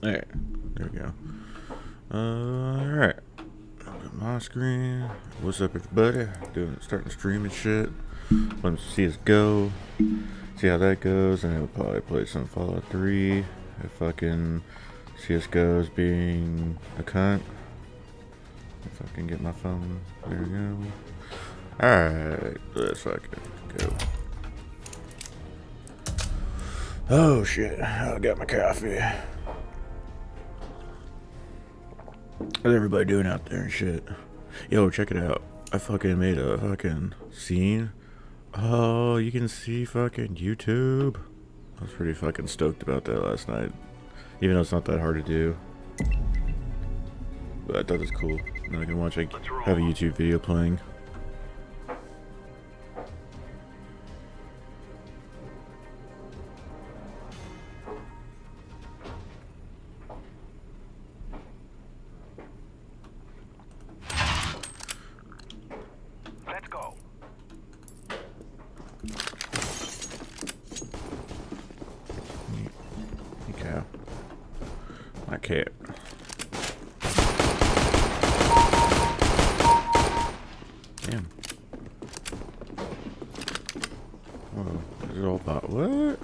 Alright, there we go. Alright. My screen. What's up, everybody? Starting streaming shit. Playing some CSGO. See how that goes, and then we'll probably play some Fallout 3. If fucking CSGO is being a cunt. If I can get my phone. There we go. Alright, let's fucking go. Oh shit, I got my coffee. How's everybody doing out there and shit? Yo, check it out. I fucking made a fucking scene. Oh, you can see fucking YouTube. I was pretty fucking stoked about that last night. Even though it's not that hard to do. But I thought it was cool. Now I can watch, like, have a YouTube video playing. Let's go. Okay. My cat. Damn. Whoa. This is all about what?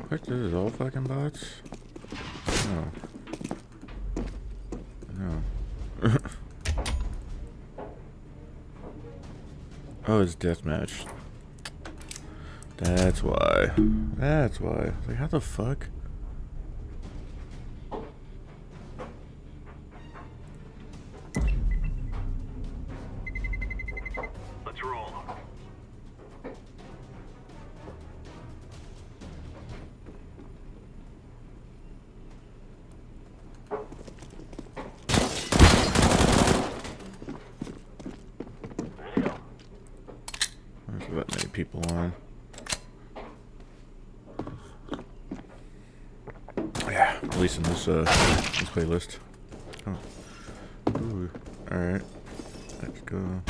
What? This is all fucking bots? No. No. Oh, it's deathmatch. That's why. That's why. Like, how the fuck? Let's roll. There's that many people on. Yeah, at least in this playlist. Oh. Ooh. Alright. Let's go.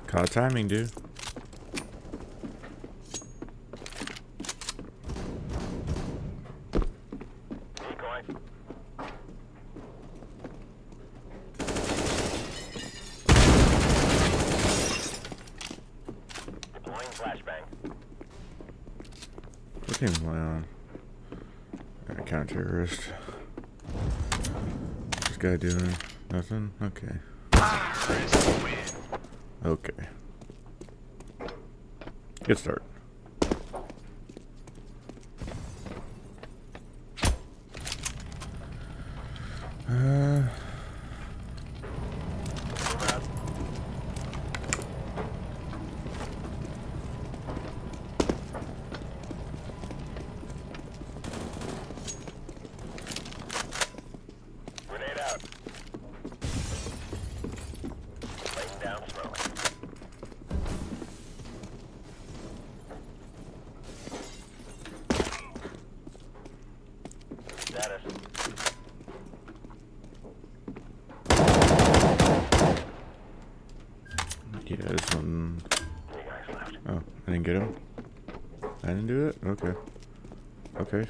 Caught timing, dude. Decoy. Deploying flashbang. What team am I on? Alright, counter-terrorist. What's this guy doing? Nothing? Okay. Okay. Good start. Grenade out. Laying down smoke. Status. Yeah, this one. 3 guys left. Oh, I didn't get him? I didn't do it? Okay. Okay.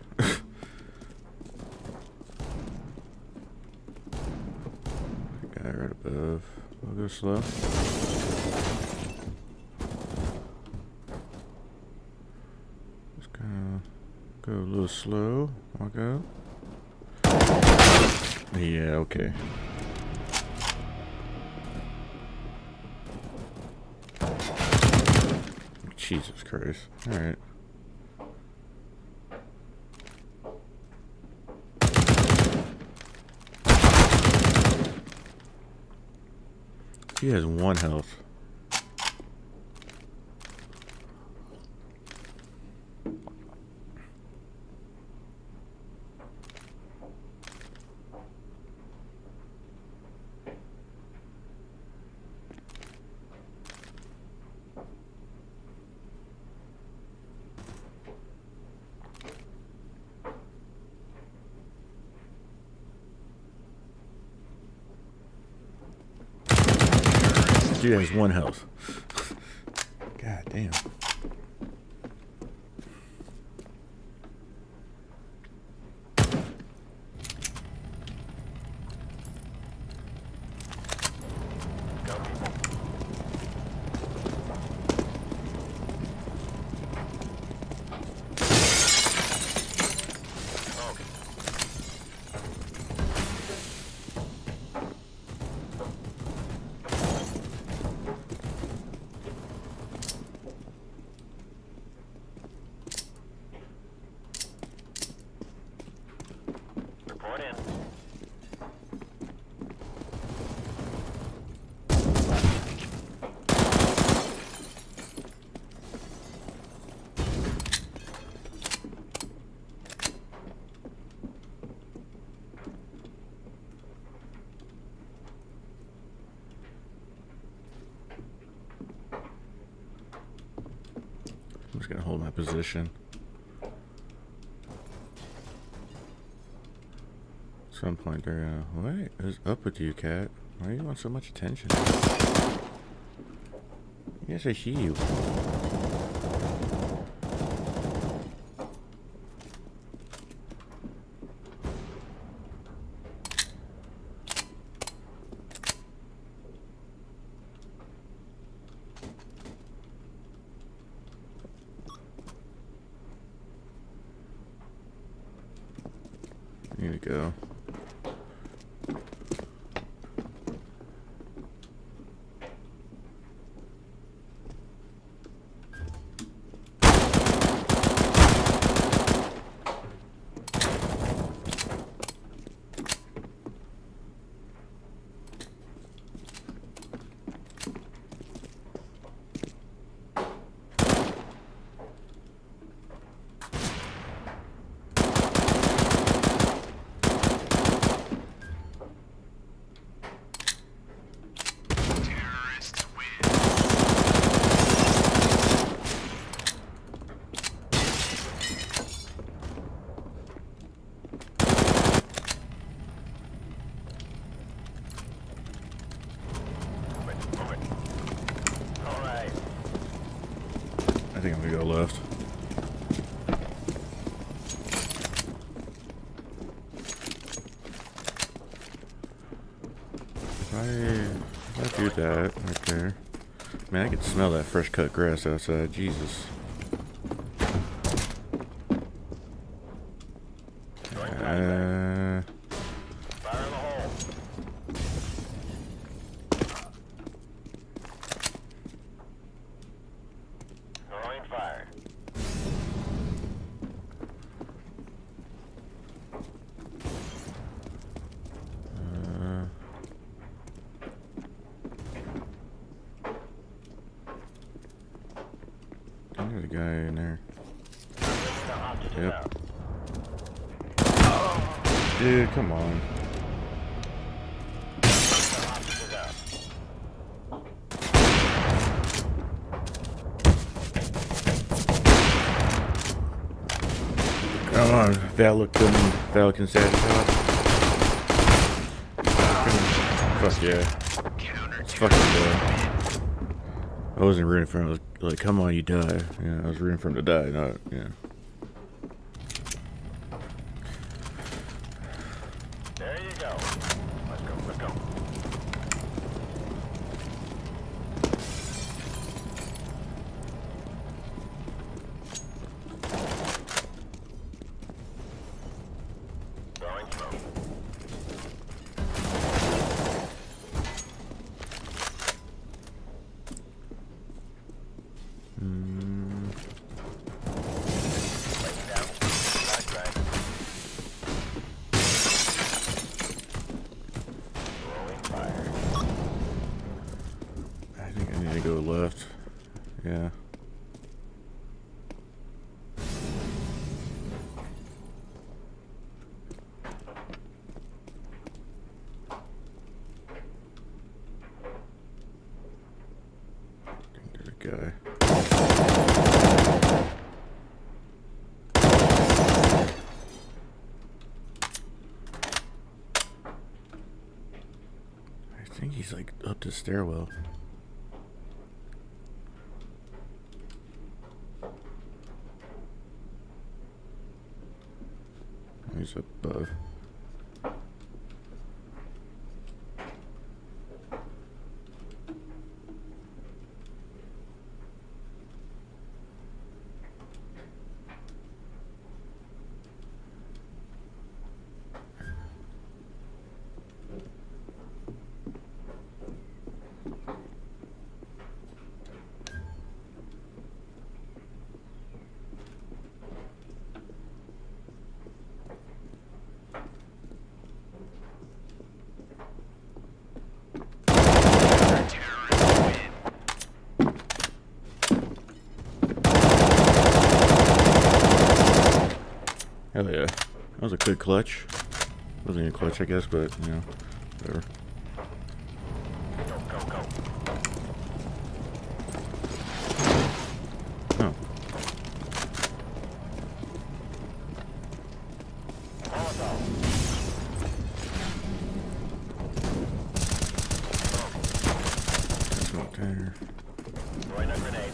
Guy right above. I'll go slow. Just kinda go a little slow. Walk out. Yeah, okay. Jesus Christ. Alright. He has 1 health. dude has 1 health. God damn. Report in. I'm just gonna hold my position. At some point they're what is up with you, cat? Why do you want so much attention? Yes, I see you. I need to go. I think I'm gonna go left. If I do that right there, man, I can smell that fresh cut grass outside. Jesus. Fire in the hole. Throwing fire. There's a guy in there. The hostage is out. Dude, come on. The hostage is out. Come on, Val can set it up. Fuck yeah. Let's fucking go. I wasn't rooting for him. I was like, come on, you die. Yeah, I was rooting for him to die, not, yeah. There you go. Let's go, let's go. Throwing smoke. Laying down. Flashbang. Throwing fire. I think I need to go left. Yeah. There's a guy. I think he's like up the stairwell. He's above. Hell yeah. That was a good clutch. Wasn't even a clutch, I guess, but, you know, whatever. Go, go, go. Oh. Molotov. That's not there. Throwing a grenade.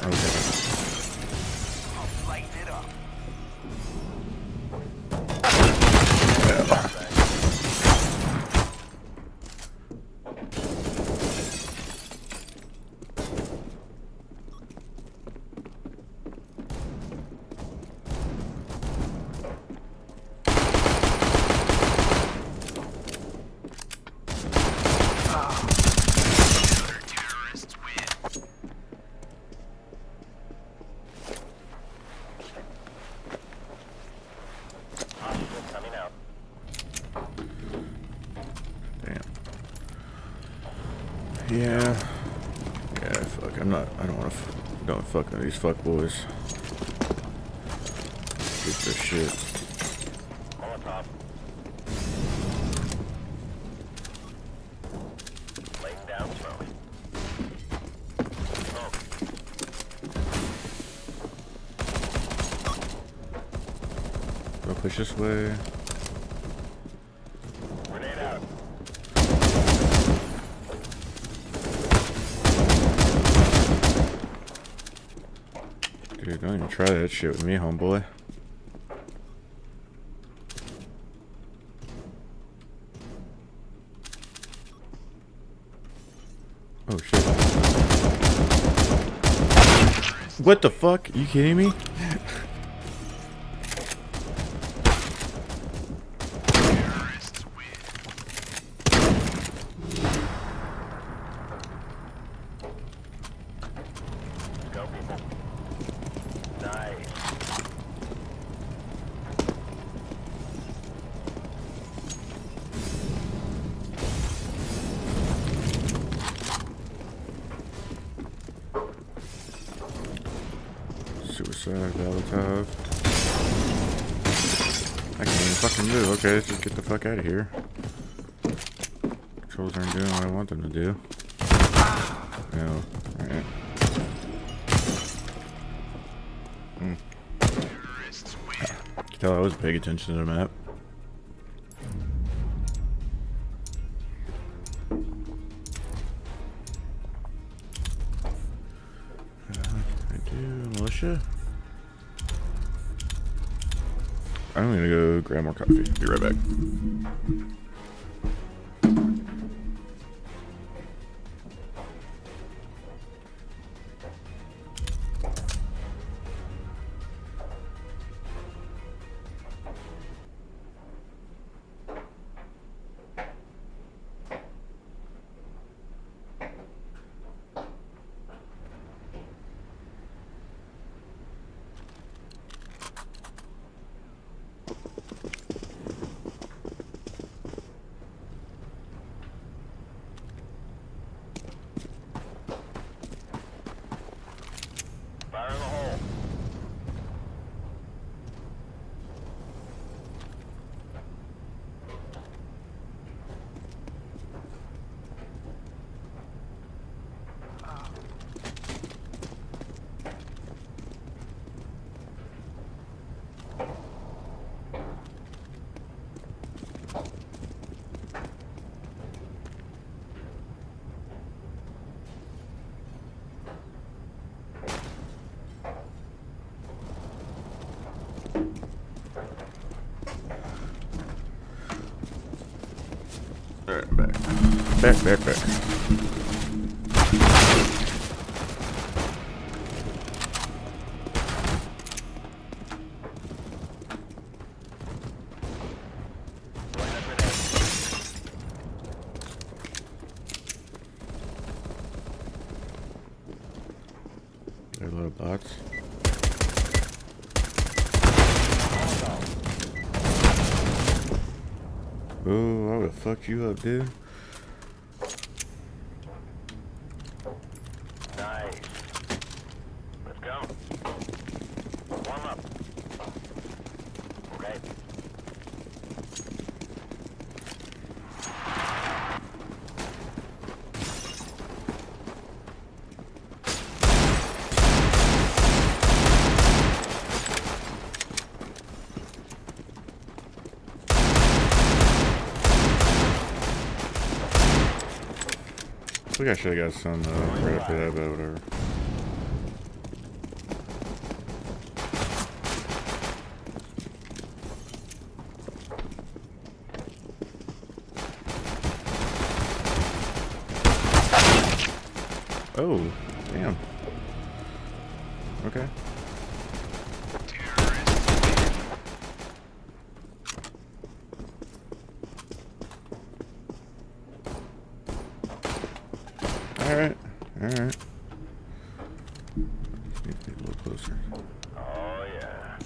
Okay. Light it up. Terrorists win. Hostile coming out. Damn. Yeah. Yeah, fuck. I don't want to. Don't fuck with these fuck boys. Get their shit. Molotov. Laying down smoke. Smoke. Go push this way. Grenade out. Dude, don't even try that shit with me, homeboy. Oh shit. What the fuck? Are you kidding me? Terrorists win. Go, people. Nice. Suicide, Valentine. I can't even fucking move. Okay, let's just get the fuck out of here. Controls aren't doing what I want them to do. No. Alright. Terrorists win. You can tell I was paying attention to the map. I do militia. I'm gonna go grab more coffee. Be right back. Back. There are a lot of bots. Oh, I would've fucked you up, dude. Nice. Let's go. Warm up. Okay. I think I should have got some right after that, but whatever. Oh, damn. Okay. Alright. Need to get a little closer. Oh, yeah.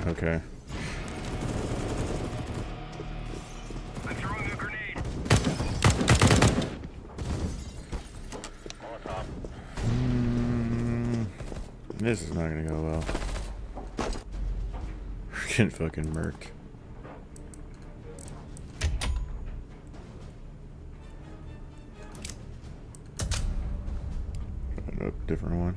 Okay. I'm throwing a grenade. Molotov. This is not gonna go well. We're getting fucking murked. Nope, different one.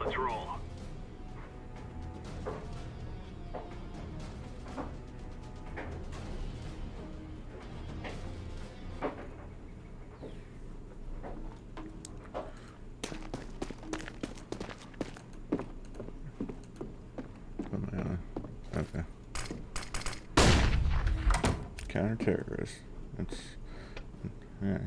Let's roll. What am I on? Okay. Counter-terrorist. That's... yeah.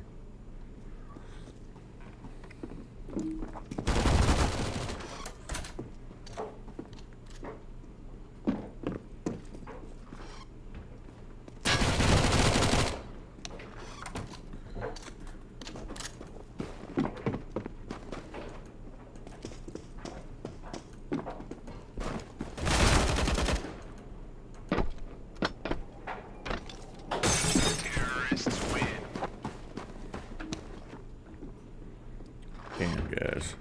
Damn, guys.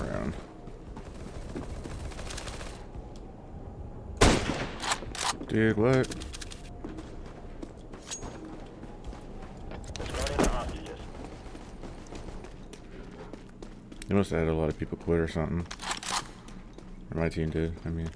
Around. Dude, what? They must have had a lot of people quit or something. Or my team did, I mean.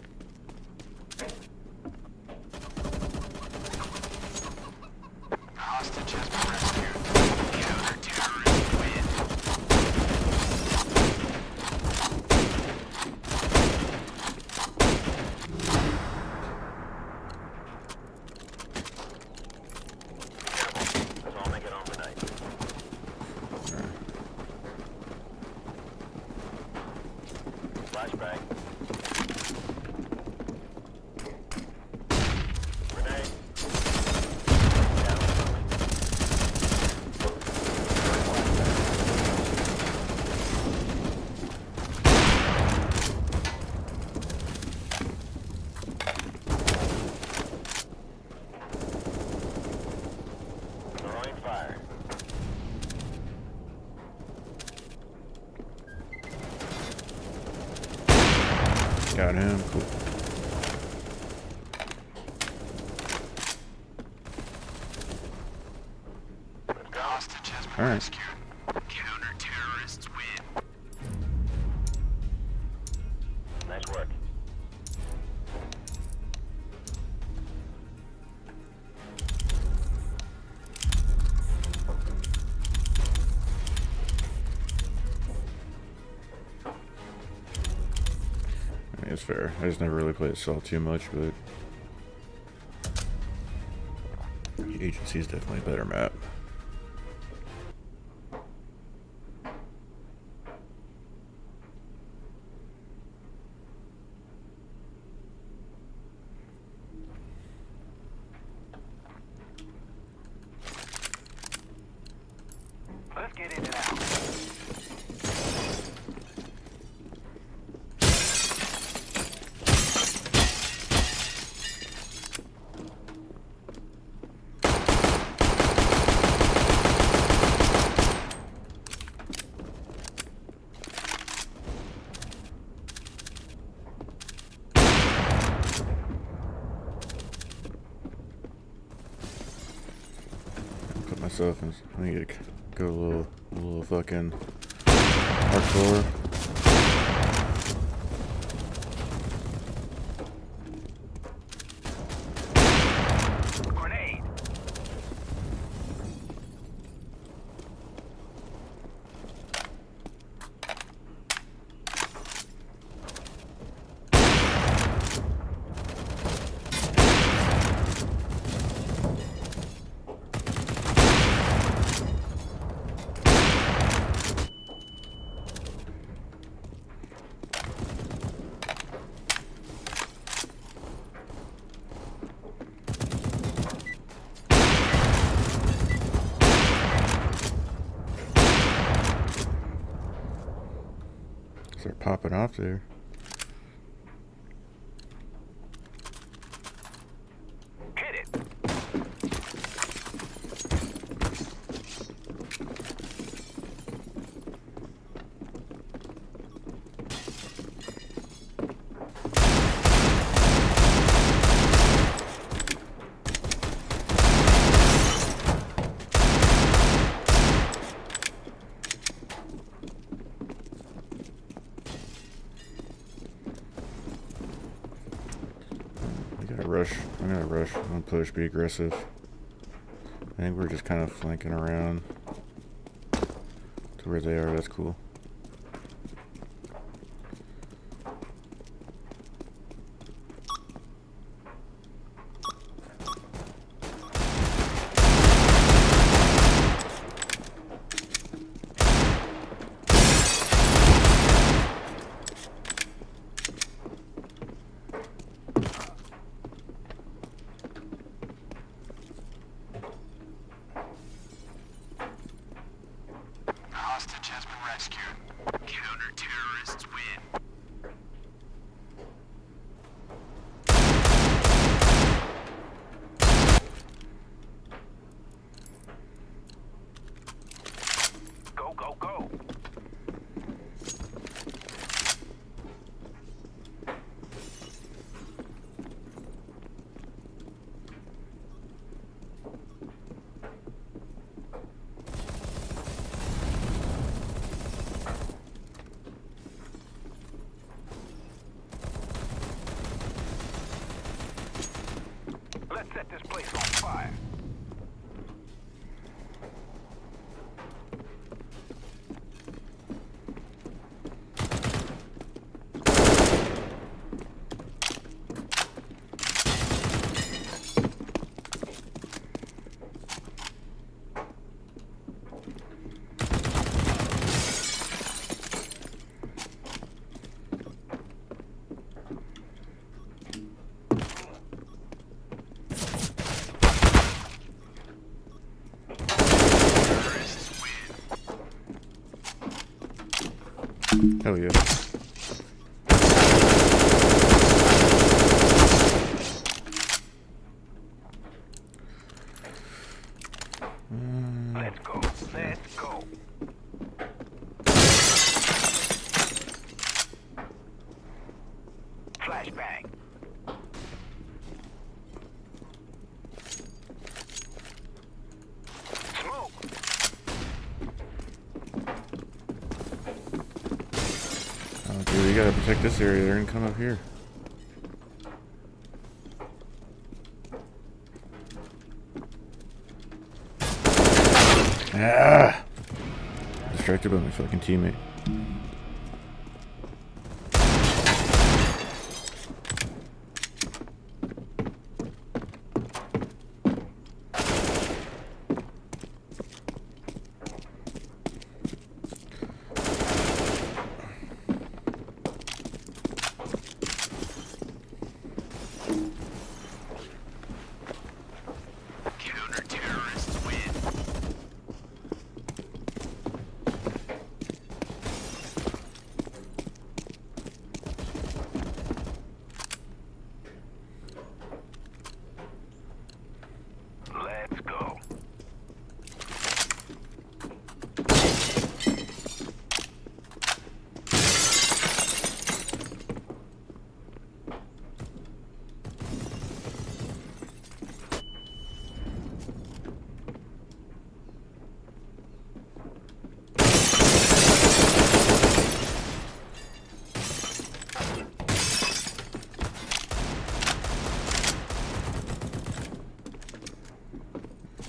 Got him. Cool. Hostage has been All right. rescued. Counter-terrorists win. Nice work. I mean, it's fair. I just never really played Assault too much, but the Agency is definitely a better map. Let's get in and out. Put myself in. I need to go a little fucking hardcore. Grenade. Start popping off there. Hit it. We gotta rush. I'm gonna rush. I'm gonna push, be aggressive. I think we're just kind of flanking around to where they are. That's cool. Hostage has been rescued. Counter-terrorists win. Go, go, go. Let's set this place on fire. Hell yeah. Let's go. Let's go. flashbang. Smoke. Oh, dude, you gotta protect this area. They're gonna come up here. Ah! Distracted by my fucking teammate. Counter-terrorists win. Let's go.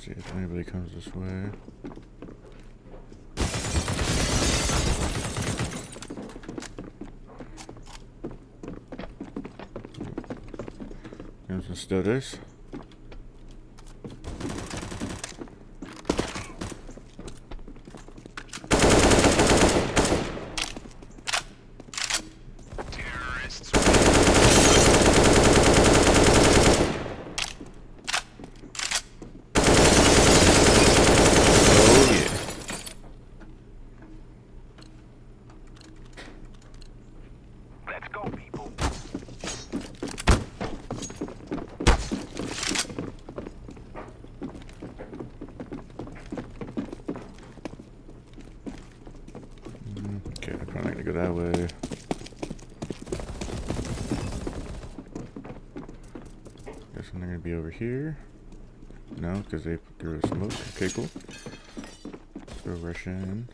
See if anybody comes this way. There's the stutters. Terrorists Oh yeah. Let's go, people. Okay, I'm probably not gonna go that way. Guessing they're gonna be over here. No, because they threw a smoke. Okay, cool. So rush in.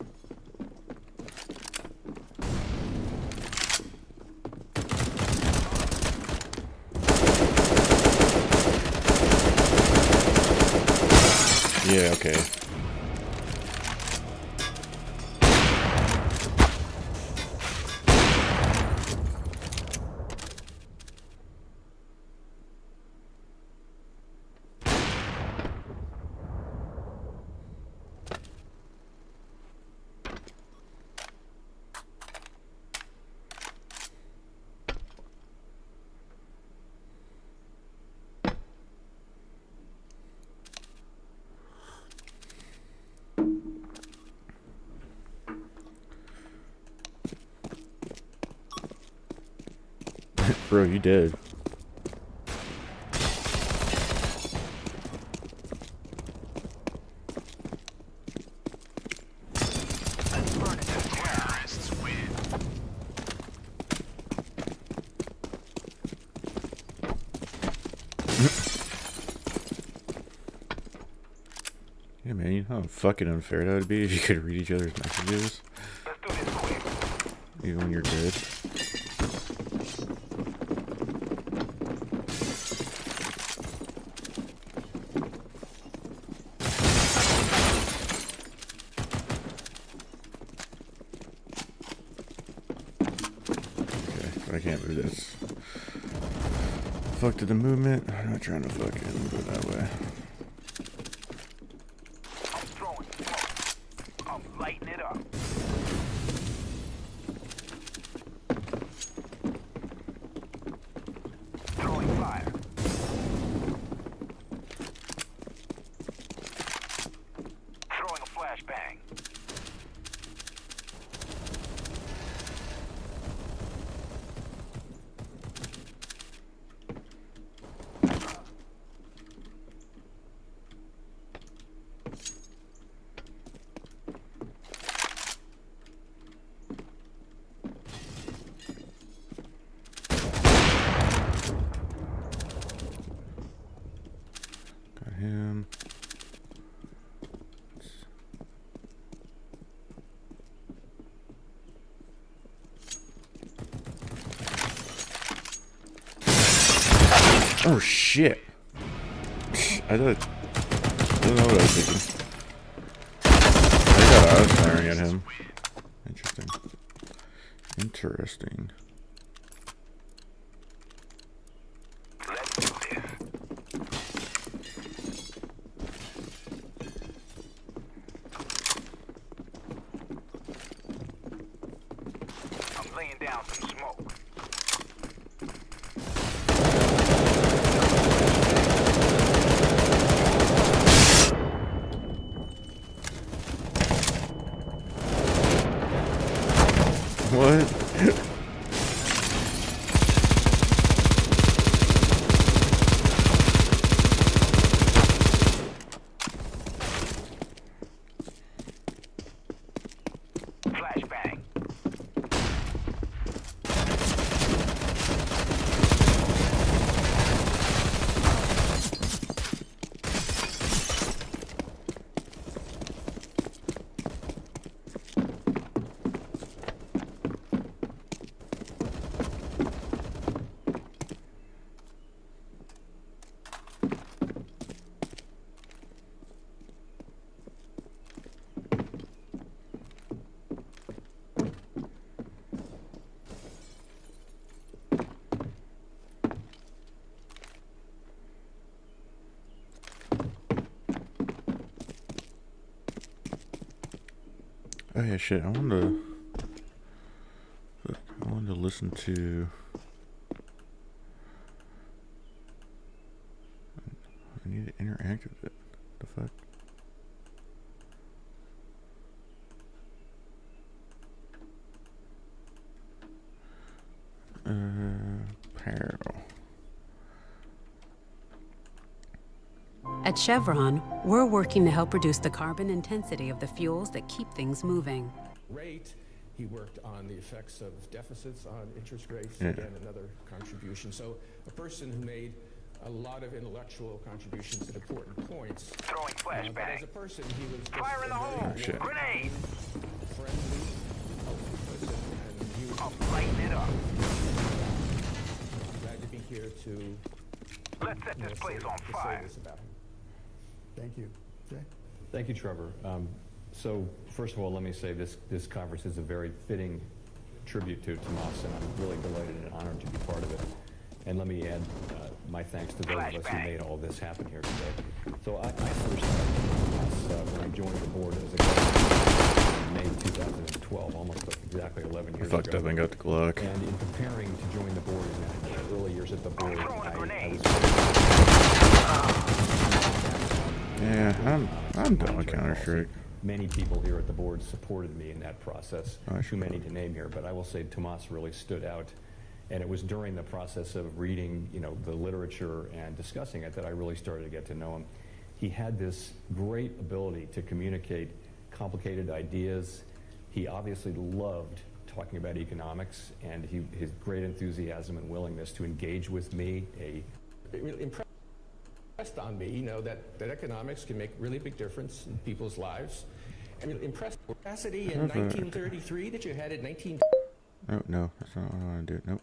Yeah, okay. Bro, you dead. Terrorists win. Yeah, man, you know how fucking unfair that would be if you could read each other's messages, Let's do this quick. even when you're dead. Okay, I can't do this. Fuck to the movement. I'm not trying to fucking go that way. I'm throwing smoke. I'm lighting it up. Throwing fire. Throwing a flashbang. Oh shit! I don't know what I was thinking. I thought I was firing at him. Interesting. Interesting. Let's do this. I'm laying down some smoke. What? Flashbang. Oh yeah, shit. I wanted to listen to. I need to interact with it. The fuck? Apparel. At Chevron, we're working to help reduce the carbon intensity of the fuels that keep things moving. Rate. He worked on the effects of deficits on interest rates, Yeah. again, another contribution. So a person who made a lot of intellectual contributions at important points. Throwing But as a flashbang. person, he was just Fire in the a hole. very Shit. Grenade. friendly, helpful person, and he was I'm lighting it up. glad to be here to Let's set this place on say fire. this about him. Thank you. Jay? Thank you, Trevor. So first of all, let me say this conference is a very fitting tribute to Tomas, and I'm really delighted and honored to be part of it. And let me add my thanks to those of us who made all this happen here today. So I first met Tomas when I joined the board as a governor in May 2012, almost exactly 11 years Fucked ago. up and got the Glock. And in preparing to join the board in the early years at the board, throwing a I grenade. Yeah, I'm done with Counter-Strike. Many people here at the board supported me in that process. Oh, Too many to name here, but I will say Tomas really stood out. And it was during the process of reading, the literature and discussing it that I really started to get to know him. He had this great ability to communicate complicated ideas. He obviously loved talking about economics, and his great enthusiasm and willingness to engage with me. It really impressed on me, that economics can make really big difference in people's lives. I mean, impressed capacity in 1933 that you had in 19... Oh, no, that's not what I want to do. Nope.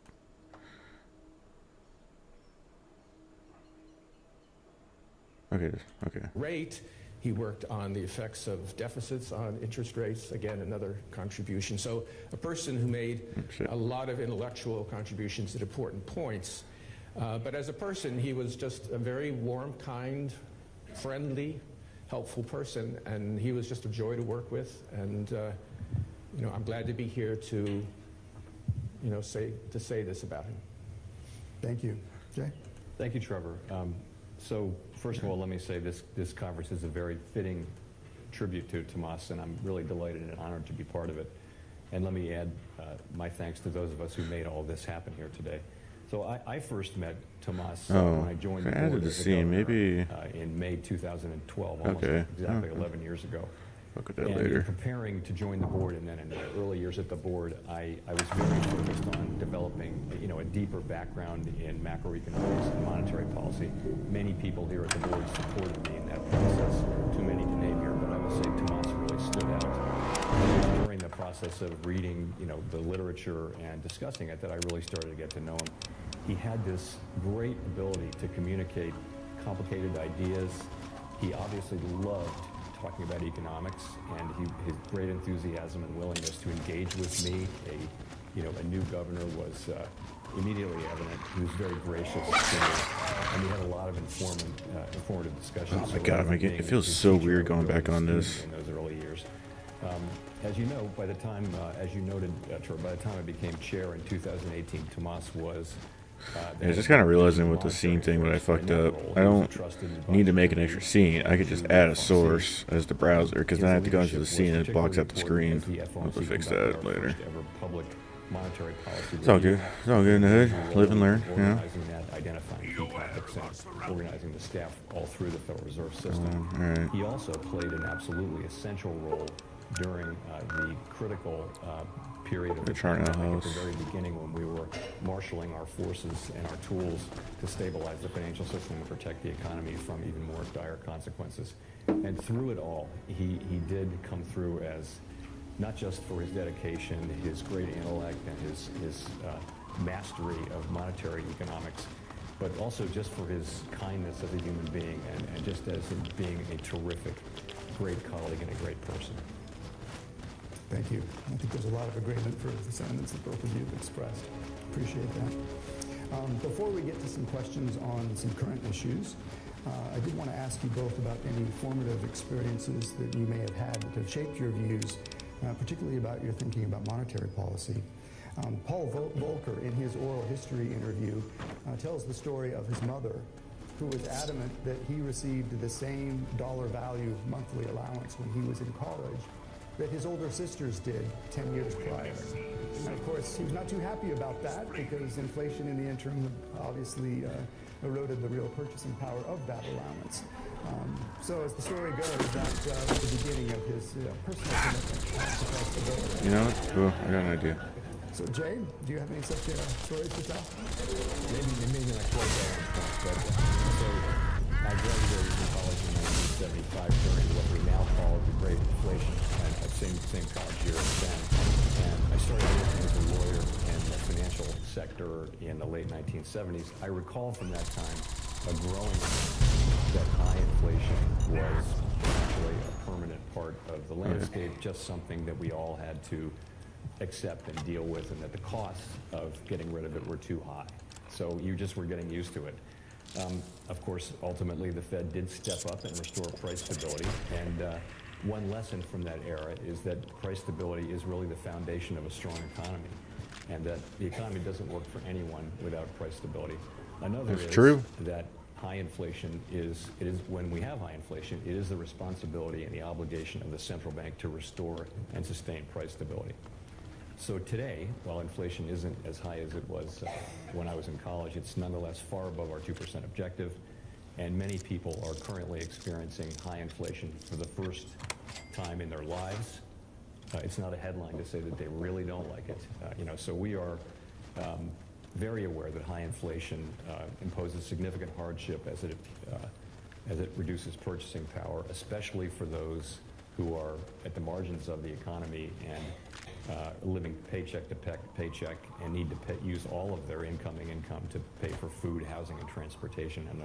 Okay, okay. Rate. He worked on the effects of deficits on interest rates, again, another contribution. So a person who made a lot of intellectual contributions at important points. But as a person, he was just a very warm, kind, friendly, helpful person, and he was just a joy to work with. And I'm glad to be here to say this about him. Thank you. Jay? Thank you, Trevor. So first of all, let me say this conference is a very fitting tribute to Tomas, and I'm really delighted and honored to be part of it. And let me add my thanks to those of us who made all this happen here today. So I first met Tomas when I joined the board as a governor, in May 2012, almost exactly 11 years ago. Look at that And later. in preparing to join the board, and then in the early years at the board, I was very focused on developing, a deeper background in macroeconomics and monetary policy. Many people here at the board supported me in that process. Too many to name here, but I will say Tomas really stood out. It was during the process of reading, the literature and discussing it that I really started to get to know him. he had this great ability to communicate complicated ideas. He obviously loved talking about economics, and his great enthusiasm and willingness to engage with me, a new governor, was immediately evident. He was very gracious to me, and we had a lot of informative discussions. Oh my God, it feels so weird going back on this. In those early years. As you know, by the time, as you noted, Troy, by the time I became chair in 2018, Tomas was... I just kind of realizing with the scene thing when I fucked up. I don't need to make an extra scene. I could just add a source as the browser, because then I have to go into the scene and it blocks out the screen. I'll have to fix that later. It's all good. It's all good in the hood. Live and learn, you know? Identifying key topics and organizing the staff all through the Federal Reserve System. Right. He also played an absolutely essential role during the critical period of the pandemic at the very beginning, when we were marshaling our forces and our tools to stabilize the financial system and protect the economy from even more dire consequences. And through it all, he did come through as, not just for his dedication, his great intellect, and his mastery of monetary economics, but also just for his kindness as a human being, and just as being a terrific, great colleague and a great person. Thank you. I think there's a lot of agreement for the sentiments that both of you have expressed. Appreciate that. Before we get to some questions on some current issues, I did want to ask you both about any formative experiences that you may have had that have shaped your views, particularly about your thinking about monetary policy. Paul Volcker, in his oral history interview, tells the story of his mother, who was adamant that he received the same dollar value monthly allowance when he was in college that his older sisters did 10 years prior. And of course, he was not too happy about that, because inflation in the interim obviously eroded the real purchasing power of that allowance. So as the story goes, that was the beginning of his personal commitment to flexibility. You know what? Cool. I got an idea. So Jay, do you have any such stories to tell? Maybe not quite that on point, but so I graduated from college in 1975 during what we now call the Great Inflation, and same college year as then. And I started working as a lawyer in the financial sector in the late 1970s. I recall from that time a growing sense that high inflation was actually a permanent part of the landscape, just something that we all had to accept and deal with, and that the costs of getting rid of it were too high. So you just were getting used to it. Of course, ultimately, the Fed did step up and restore price stability. And one lesson from that era is that price stability is really the foundation of a strong economy, and that the economy doesn't work for anyone without price stability. Another is true. That high inflation when we have high inflation, it is the responsibility and the obligation of the central bank to restore and sustain price stability. So today, while inflation isn't as high as it was when I was in college, it's nonetheless far above our 2% objective, and many people are currently experiencing high inflation for the first time in their lives. It's not a headline to say that they really don't like it. So we are very aware that high inflation imposes significant hardship as it reduces purchasing power, especially for those who are at the margins of the economy and living paycheck to paycheck and need to use all of their incoming income to pay for food, housing, and transportation, and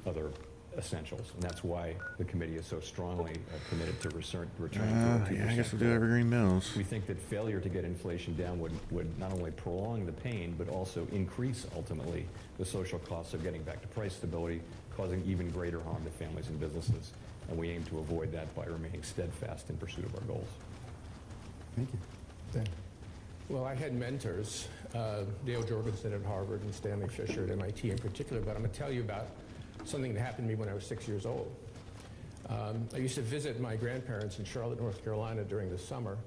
other essentials. And that's why the committee is so strongly committed to returning to a 2%. Yeah, I guess we'll do evergreen mills. We think that failure to get inflation down would not only prolong the pain, but also increase, ultimately, the social costs of getting back to price stability, causing even greater harm to families and businesses. And we aim to avoid that by remaining steadfast in pursuit of our goals. Thank you. Dan. Well, I had mentors, Dale Jorgensen at Harvard and Stanley Fisher at MIT in particular, but I'm going to tell you about something that happened to me when I was 6 years old. I used to visit my grandparents in Charlotte, North Carolina during the summer,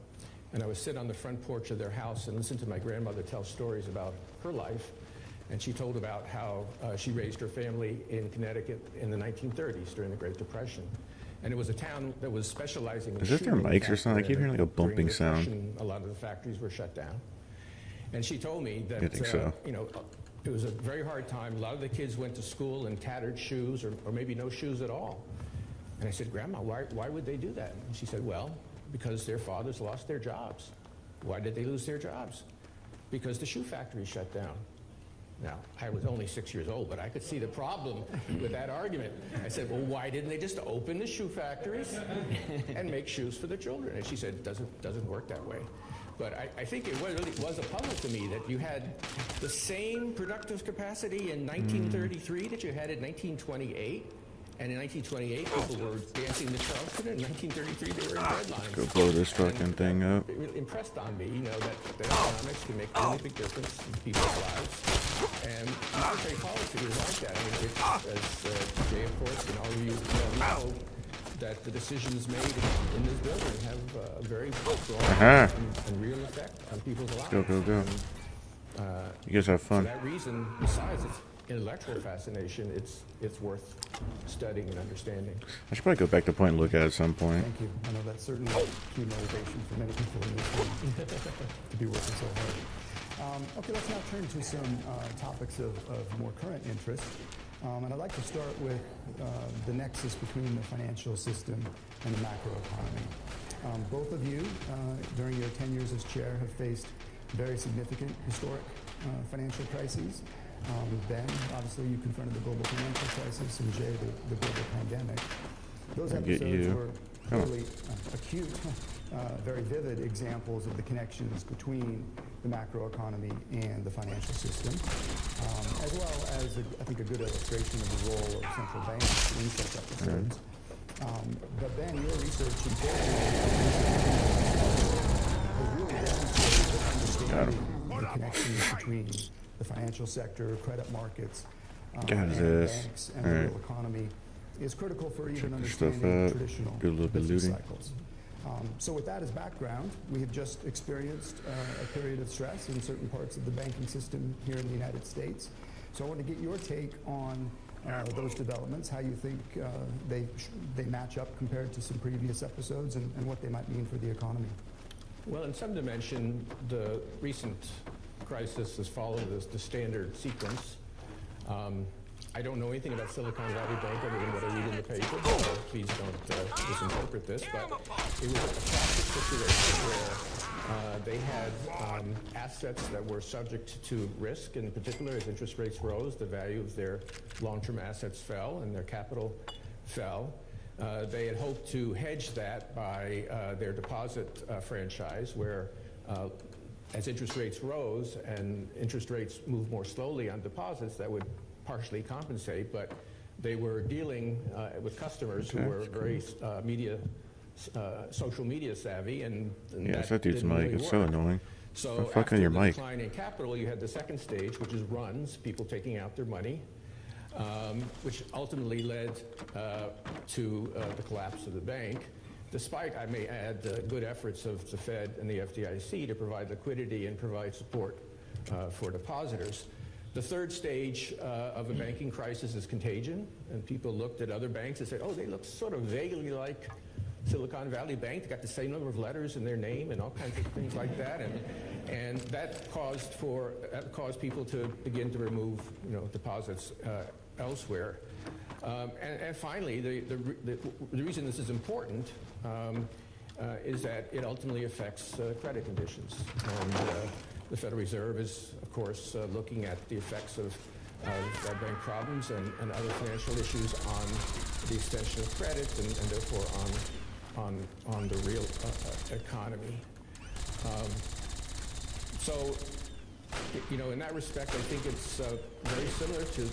and I would sit on the front porch of their house and listen to my grandmother tell stories about her life. And she told about how she raised her family in Connecticut in the 1930s during the Great Depression. And it was a town that was specializing in Is this their shoe mics or something? I keep hearing like a manufacturing. bumping During the sound. Depression, a lot of the factories were shut down. And she told me that, I think so. it was a very hard time. A lot of the kids went to school in tattered shoes or maybe no shoes at all. And I said, Grandma, why would they do that? And she said, well, because their fathers lost their jobs. Why did they lose their jobs? Because the shoe factory shut down. Now, I was only 6 years old, but I could see the problem with that argument. I said, well, why didn't they just open the shoe factories and make shoes for the children? And she said, it doesn't work that way. But I think it really was a puzzle to me that you had the same productive capacity in 1933 that you had in 1928. And in 1928, people were dancing the Charleston. In 1933, they were in breadlines. Go blow this fucking thing up. It really impressed on me, that economics can make a really big difference in people's lives. And monetary policy is like that. I mean, it's, as Jay, of course, and all of you know, that the decisions made in this building have a very strong and real effect on people's lives. Go. You guys have For fun. that reason, besides its intellectual fascination, it's worth studying and understanding. I should probably go back to point and look at it at some point. Thank you. I know that's certainly key motivation for many people in this room to be working so hard. Okay, let's now turn to some topics of more current interest. And I'd like to start with the nexus between the financial system and the macroeconomy. Both of you, during your tenures as chair, have faced very significant historic financial crises. Ben, obviously you confronted the global financial crisis, and Jay, the global pandemic. Those episodes were clearly acute, very vivid examples of the connections between the macroeconomy and the financial system, as well as, I think, a good illustration of the role of central banks in such episodes. But Ben, your research and has really demonstrated that understanding the connections between the financial sector, credit markets, and banks and the real economy is critical for even understanding traditional business cycles. So with that as background, we have just experienced a period of stress in certain parts of the banking system here in the United States. So I want to get your take on those developments, how you think they match up compared to some previous episodes, and what they might mean for the economy. Well, in some dimension, the recent crisis has followed the standard sequence. I don't know anything about Silicon Valley Bank other than what I read in the paper, so please don't misinterpret this, but it was a classic situation where they had assets that were subject to risk. In particular, as interest rates rose, the value of their long-term assets fell and their capital fell. They had hoped to hedge that by their deposit franchise, where as interest rates rose and interest rates moved more slowly on deposits, that would partially compensate, but they were dealing with customers who were very social media savvy, and that dude's mic is so annoying. So after the mic. decline in capital, you had the second stage, which is runs, people taking out their money, which ultimately led to the collapse of the bank, despite, I may add, the good efforts of the Fed and the FDIC to provide liquidity and provide support for depositors. The third stage of a banking crisis is contagion, and people looked at other banks and said, oh, they look sort of vaguely like Silicon Valley Bank. They got the same number of letters in their name and all kinds of things like that, and that caused people to begin to remove deposits elsewhere. And finally, the reason this is important is that it ultimately affects credit conditions. And the Federal Reserve is, of course, looking at the effects of bank problems and other financial issues on the extension of credit and therefore on the real economy. So, in that respect, I think it's very similar to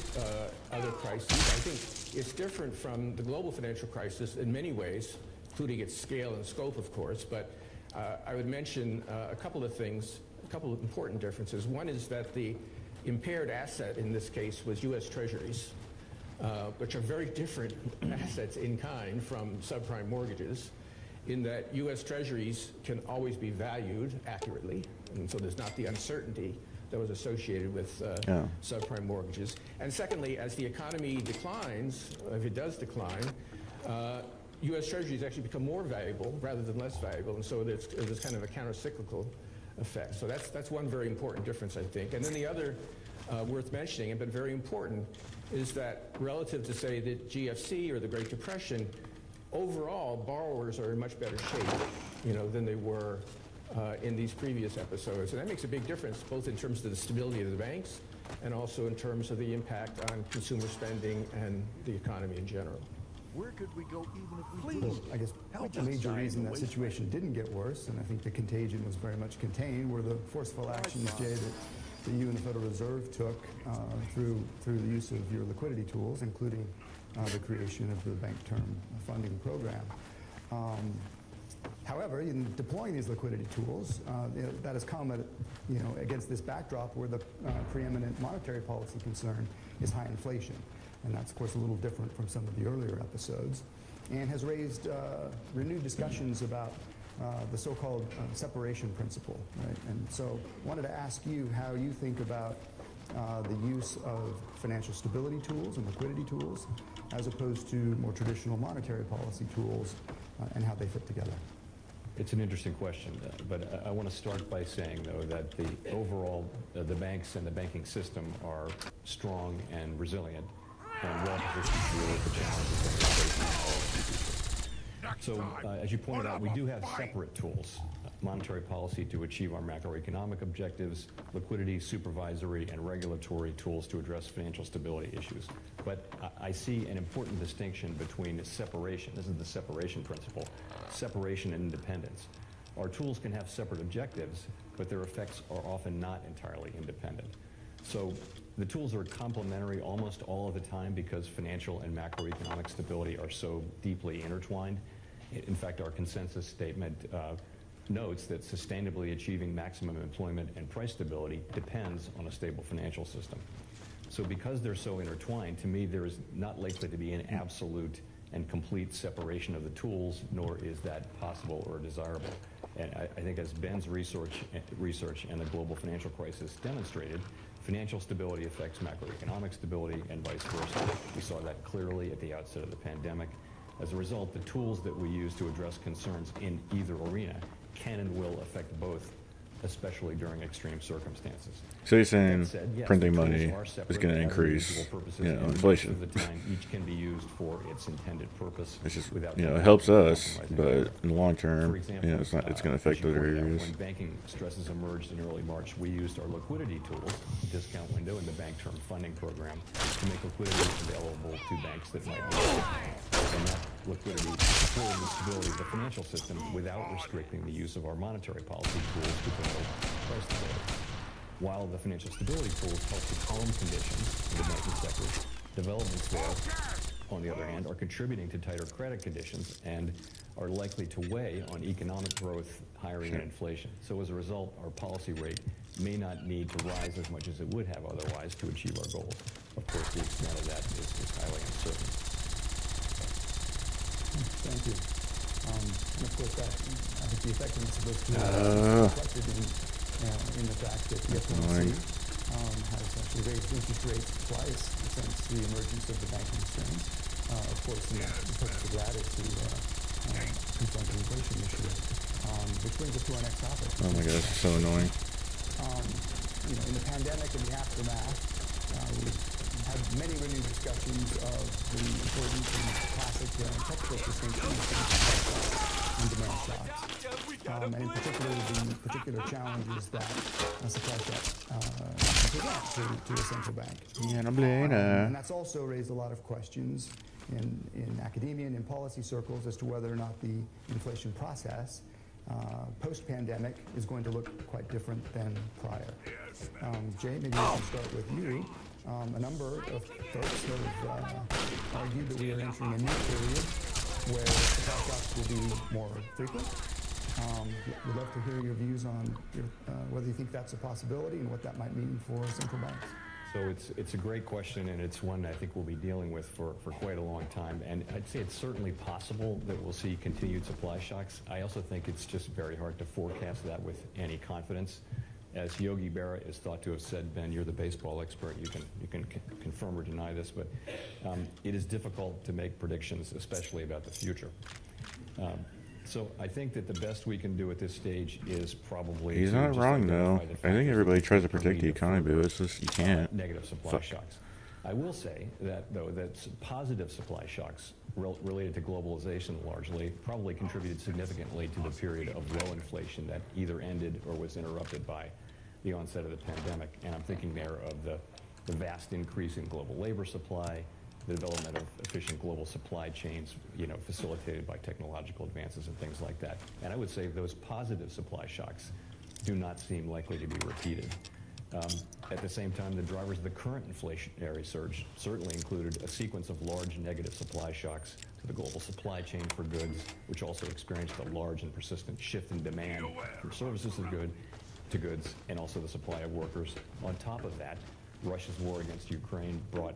other crises. I think it's different from the global financial crisis in many ways, including its scale and scope, of course. But I would mention a couple of things, a couple of important differences. One is that the impaired asset in this case was U.S. Treasuries, which are very different assets in kind from subprime mortgages, in that U.S. Treasuries can always be valued accurately, and so there's not the uncertainty that was associated with subprime mortgages. And secondly, as the economy declines, if it does decline, U.S. Treasuries actually become more valuable rather than less valuable, and so there's kind of a counter-cyclical effect. So that's one very important difference, I think. And then the other worth mentioning, but very important, is that relative to, say, the GFC or the Great Depression, overall, borrowers are in much better shape, than they were in these previous episodes. And that makes a big difference, both in terms of the stability of the banks and also in terms of the impact on consumer spending and the economy in general. Where could we go even if we did? I guess the major reason that situation didn't get worse, and I think the contagion was very much contained, were the forceful actions, Jay, that you and the Federal Reserve took through the use of your liquidity tools, including the creation of the Bank Term Funding Program. However, in deploying these liquidity tools, that has come at, against this backdrop where the preeminent monetary policy concern is high inflation. And that's, of course, a little different from some of the earlier episodes, and has raised renewed discussions about the so-called separation principle, right? And so I wanted to ask you how you think about the use of financial stability tools and liquidity tools as opposed to more traditional monetary policy tools and how they fit together. It's an interesting question, but I want to start by saying, though, that the overall, the banks and the banking system are strong and resilient and well-positioned to deal with the challenges that we're facing in all of the future. So, as you pointed out, we do have separate tools: monetary policy to achieve our macroeconomic objectives, liquidity, supervisory, and regulatory tools to address financial stability issues. But I see an important distinction between separation. This is the separation principle: separation and independence. Our tools can have separate objectives, but their effects are often not entirely independent. So the tools are complementary almost all of the time because financial and macroeconomic stability are so deeply intertwined. In fact, our consensus statement notes that sustainably achieving maximum employment and price stability depends on a stable financial system. So because they're so intertwined, to me, there is not likely to be an absolute and complete separation of the tools, nor is that possible or desirable. And I think as Ben's research and the global financial crisis demonstrated, financial stability affects macroeconomic stability and vice versa. We saw that clearly at the outset of the pandemic. As a result, the tools that we use to address concerns in either arena can and will affect both, especially during extreme circumstances. So you're saying That said, yes, printing the tools money are is separate, going to have increase, individual purposes, and inflation. most of the time, each can be used for its intended purpose. It's just, without it helps us, compromising but another. in the long For term, example, it's not. It's going to affect as you other pointed out, areas. when banking stresses emerged in early March, we used our liquidity tools, discount window, and the Bank Term Funding Program to make liquidity available to banks that might need it. And that liquidity supported the stability of the financial system without restricting the use of our monetary policy tools to promote price stability. While the financial stability tools help to calm conditions in the banking sector, developments there, on the other hand, are contributing to tighter credit conditions and are likely to weigh on economic growth, hiring, and inflation. So as a result, our policy rate may not need to rise as much as it would have otherwise to achieve our goals. Of course, the extent of that is highly uncertain. Thank you. And of course, I think the effectiveness of those tools is reflected in the fact that the FOMC has actually raised interest rates twice since the emergence of the banking strains. Of course, the purpose of that is to confront the inflation issue, which brings us to our next topic. Oh my gosh, it's so annoying. In the pandemic and the aftermath, we've had many renewed discussions of the importance and classic textbook distinction of and demand shocks. And in particular, the particular challenges that supply shocks present to a central bank. And that's also raised a lot of questions in academia and in policy circles as to whether or not the inflation process post-pandemic is going to look quite different than prior. Jay, maybe we can start with you. A number of folks have argued that we are entering a new period where supply shocks will be more frequent. We'd love to hear your views on whether you think that's a possibility and what that might mean for central banks. So it's a great question, and it's one I think we'll be dealing with for quite a long time. And I'd say it's certainly possible that we'll see continued supply shocks. I also think it's just very hard to forecast that with any confidence. As Yogi Berra is thought to have said, Ben, you're the baseball expert. You can confirm or deny this, but it is difficult to make predictions, especially about the future. So I think that the best we can do at this stage is probably... He's not wrong, though. I think everybody tries to predict the economy, but it's just, you can't. Negative supply shocks. I will say that, though, that positive supply shocks related to globalization largely probably contributed significantly to the period of low inflation that either ended or was interrupted by the onset of the pandemic. And I'm thinking there of the vast increase in global labor supply, the development of efficient global supply chains, facilitated by technological advances and things like that. And I would say those positive supply shocks do not seem likely to be repeated. At the same time, the drivers of the current inflationary surge certainly included a sequence of large negative supply shocks to the global supply chain for goods, which also experienced a large and persistent shift in demand from services to goods, and also the supply of workers. On top of that, Russia's war against Ukraine brought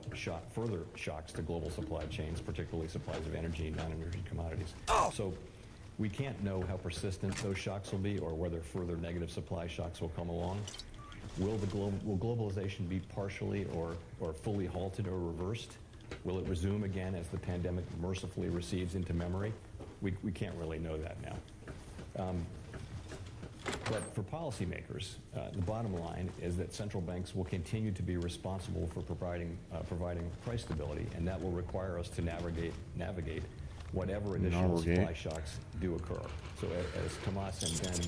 further shocks to global supply chains, particularly supplies of energy and non-energy commodities. So we can't know how persistent those shocks will be or whether further negative supply shocks will come along. Will globalization be partially or fully halted or reversed? Will it resume again as the pandemic mercifully recedes into memory? We can't really know that now. But for policymakers, the bottom line is that central banks will continue to be responsible for providing price stability, and that will require us to navigate whatever additional supply shocks do occur. So as Tomas and Ben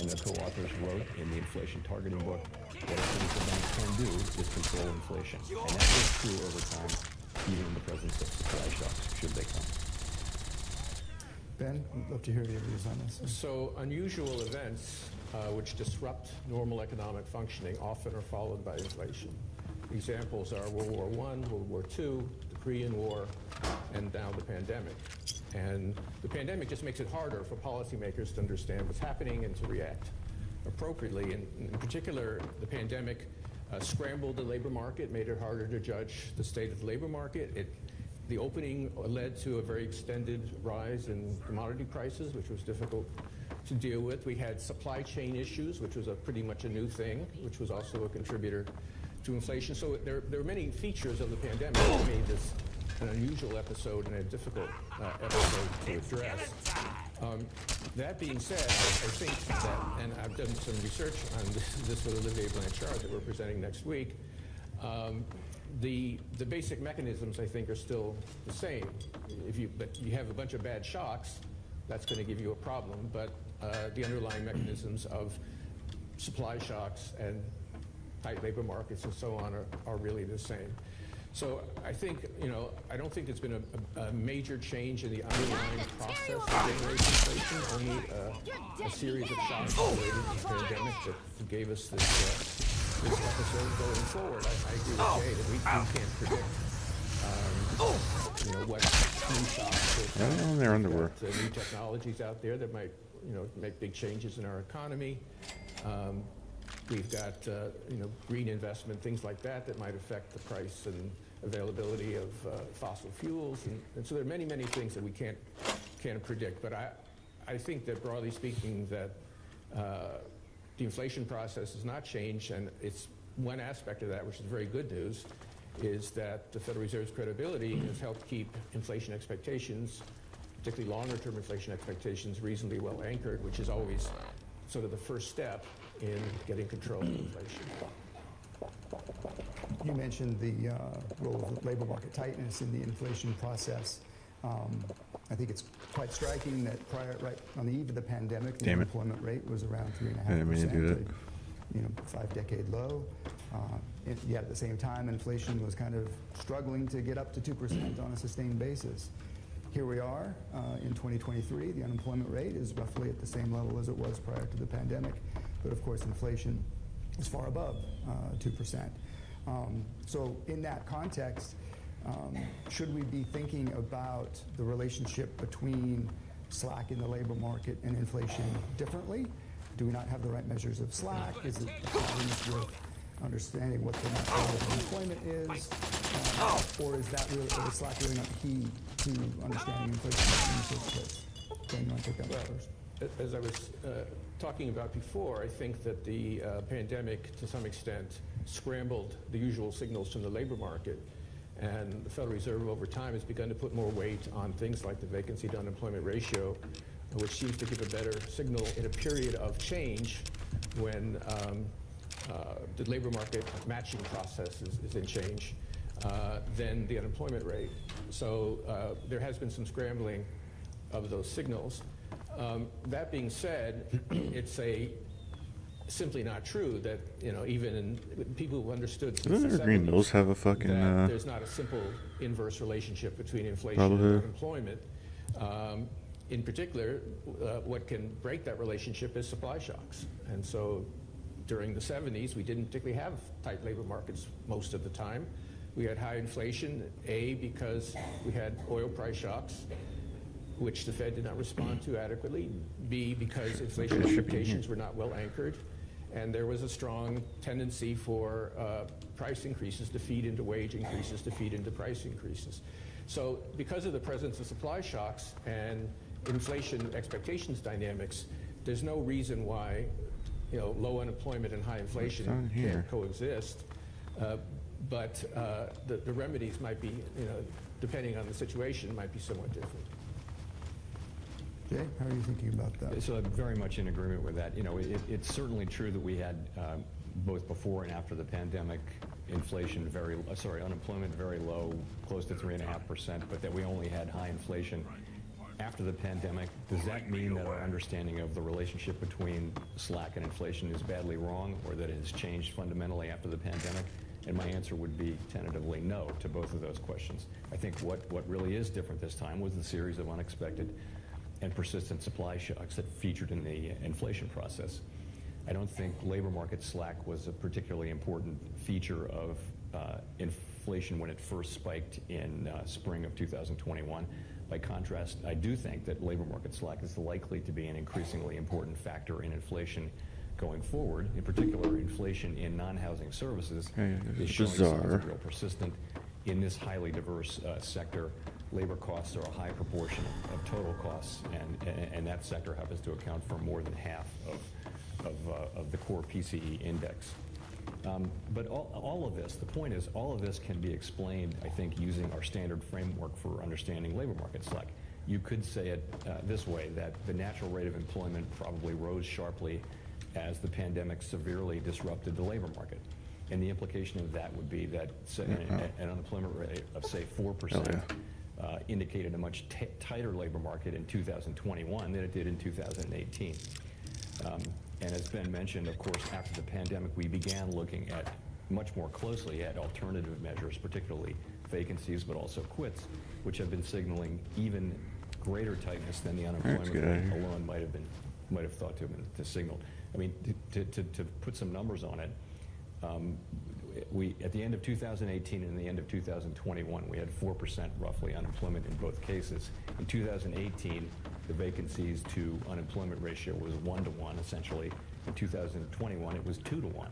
and their co-authors wrote in the inflation targeting book, what central banks can do is control inflation. And that is true over time, even in the presence of supply shocks, should they come. Ben, I'd love to hear your views on this. So unusual events which disrupt normal economic functioning often are followed by inflation. Examples are World War I, World War II, the Korean War, and now the pandemic. And the pandemic just makes it harder for policymakers to understand what's happening and to react appropriately. And in particular, the pandemic scrambled the labor market, made it harder to judge the state of the labor market. The opening led to a very extended rise in commodity prices, which was difficult to deal with. We had supply chain issues, which was pretty much a new thing, which was also a contributor to inflation. So there are many features of the pandemic that made this an unusual episode and a difficult episode to address. That being said, I think that, and I've done some research on this with Olivier Blanchard that we're presenting next week, the basic mechanisms, I think, are still the same. But you have a bunch of bad shocks, that's going to give you a problem. But the underlying mechanisms of supply shocks and tight labor markets and so on are really the same. So I think, I don't think it's been a major change in the underlying process of generating inflation, only a series of shocks related to the pandemic that gave us this episode. Going forward, I agree with Jay that we can't predict what new shocks new technologies out there that might make big changes in our economy. We've got green investment, things like that might affect the price and availability of fossil fuels, and so there are many things that we can't predict. But I think that broadly speaking that the inflation process has not changed, and it's one aspect of that, which is very good news, is that the Federal Reserve's credibility has helped keep inflation expectations, particularly longer-term inflation expectations, reasonably well anchored, which is always sort of the first step in getting control of inflation. You mentioned the role of labor market tightness in the inflation process. I think it's quite striking that right on the eve of the pandemic, the unemployment rate was around 3.5%, a 5-decade low. Yet at the same time, inflation was kind of struggling to get up to 2% on a sustained basis. Here we are in 2023. The unemployment rate is roughly at the same level as it was prior to the pandemic, but of course inflation is far above 2%. So in that context, should we be thinking about the relationship between slack in the labor market and inflation differently? Do we not have the right measures of slack? Is it with understanding what the net level of employment is? Or is slack really not key to understanding inflation in the first place? Ben, you want to take that one first? As I was talking about before, I think that the pandemic, to some extent, scrambled the usual signals from the labor market. And the Federal Reserve, over time, has begun to put more weight on things like the vacancy to unemployment ratio, which seems to give a better signal in a period of change when the labor market matching process is in change. than the unemployment rate. So there has been some scrambling of those signals. That being said, it's simply not true that, even in people who understood since Doesn't the Evergreen 70s Mills have a fucking that there's not a simple inverse relationship between inflation and Probably. unemployment. In particular, what can break that relationship is supply shocks. And so during the 70s, we didn't particularly have tight labor markets most of the time. We had high inflation, A, because we had oil price shocks, which the Fed did not respond to adequately, B, because inflation expectations were not well anchored, and there was a strong tendency for price increases to feed into wage increases, to feed into price increases. So because of the presence of supply shocks and inflation expectations dynamics, there's no reason why low unemployment and high inflation can't coexist. But the remedies might be, depending on the situation, might be somewhat different. Jay, how are you thinking about that? So I'm very much in agreement with that. It's certainly true that we had both before and after the pandemic unemployment very low, close to 3.5%, but that we only had high inflation after the pandemic. Does that mean that our understanding of the relationship between slack and inflation is badly wrong, or that it has changed fundamentally after the pandemic? And my answer would be tentatively no to both of those questions. I think what really is different this time was the series of unexpected and persistent supply shocks that featured in the inflation process. I don't think labor market slack was a particularly important feature of inflation when it first spiked in spring of 2021. By contrast, I do think that labor market slack is likely to be an increasingly important factor in inflation going forward. In particular, inflation in non-housing services is showing signs of real persistent. In this highly diverse sector, labor costs are a high proportion of total costs, and that sector happens to account for more than half of the core PCE index. But all of this, the point is, all of this can be explained, I think, using our standard framework for understanding labor market slack. You could say it this way, that the natural rate of employment probably rose sharply as the pandemic severely disrupted the labor market. And the implication of that would be that an unemployment rate of, say, 4% indicated a much tighter labor market in 2021 than it did in 2018. And as Ben mentioned, of course, after the pandemic, we began looking at much more closely at alternative measures, particularly vacancies, but also quits, which have been signaling even greater tightness than the unemployment rate alone might have thought to have been signaled. I mean, to put some numbers on it, we at the end of 2018 and the end of 2021, we had 4% roughly unemployment in both cases. In 2018, the vacancies to unemployment ratio was 1-to-1 essentially. In 2021, it was 2-to-1.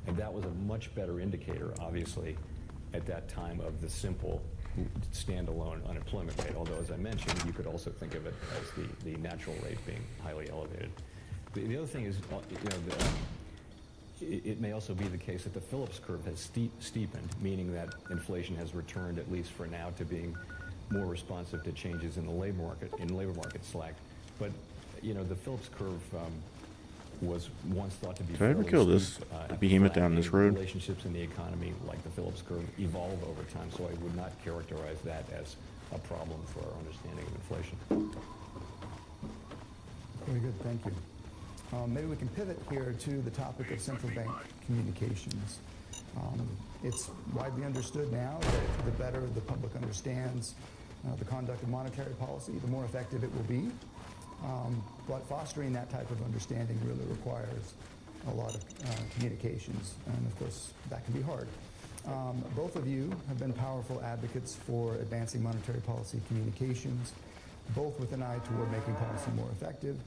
And that was a much better indicator, obviously, at that time of the simple standalone unemployment rate. Although, as I mentioned, you could also think of it as the natural rate being highly elevated. The other thing is, it may also be the case that the Phillips curve has steepened, meaning that inflation has returned, at least for now, to being more responsive to changes in the labor market slack. But the Phillips curve was once thought to be. Did I ever kill this behemoth down this road? Relationships in the economy, like the Phillips curve, evolve over time. So I would not characterize that as a problem for our understanding of inflation. Very good, thank you. Maybe we can pivot here to the topic of central bank communications. It's widely understood now that the better the public understands the conduct of monetary policy, the more effective it will be. But fostering that type of understanding really requires a lot of communications, and of course that can be hard. Both of you have been powerful advocates for advancing monetary policy communications, both with an eye toward making policy more effective,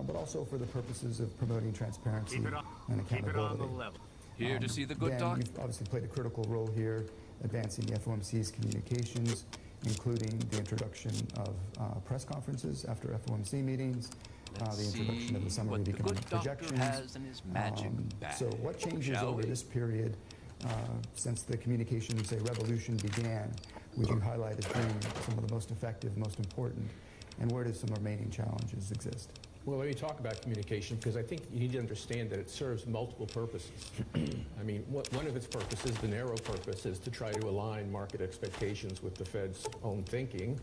but also for the purposes of promoting transparency and accountability. Keep it on the level. Here to see the good Dan, doc. you've obviously played a critical role here, advancing the FOMC's communications, including the introduction of press conferences after FOMC meetings, the introduction of the summary of economic projections. So what changes over this period since the communication, say, revolution began, would you highlight as being some of the most effective, most important, and where do some remaining challenges exist? Well, let me talk about communication, because I think you need to understand that it serves multiple purposes. I mean, one of its purposes, the narrow purpose, is to try to align market expectations with the Fed's own thinking.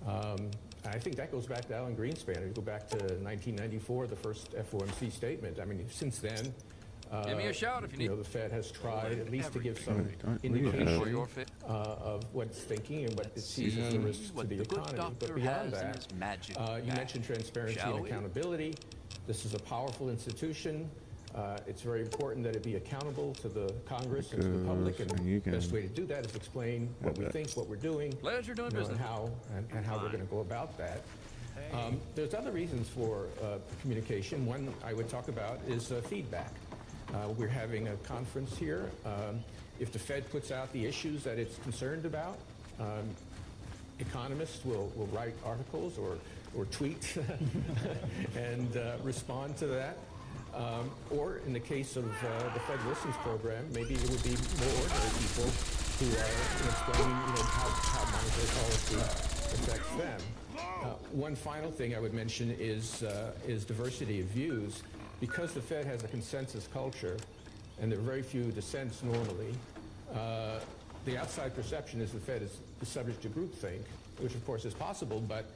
I think that goes back to Alan Greenspan. If you go back to 1994, the first FOMC statement. I mean, since then, Give me a shout if you need. the Fed has tried at least to give some indication of what it's thinking and what it sees as the risks to the economy. But beyond that, you mentioned transparency and accountability. This is a powerful institution. It's very important that it be accountable to the Congress and to the public, and the best way to do that is explain what we think, what we're doing, Pleasure doing business. and how we're going to go about that. There's other reasons for communication. One I would talk about is feedback. We're having a conference here. If the Fed puts out the issues that it's concerned about, economists will write articles or tweet and respond to that. Or in the case of the Fed Listens program, maybe it would be more ordinary people who are explaining how monetary policy affects them. One final thing I would mention is diversity of views. Because the Fed has a consensus culture, and there are very few dissents normally, the outside perception is the Fed is subject to groupthink, which of course is possible, but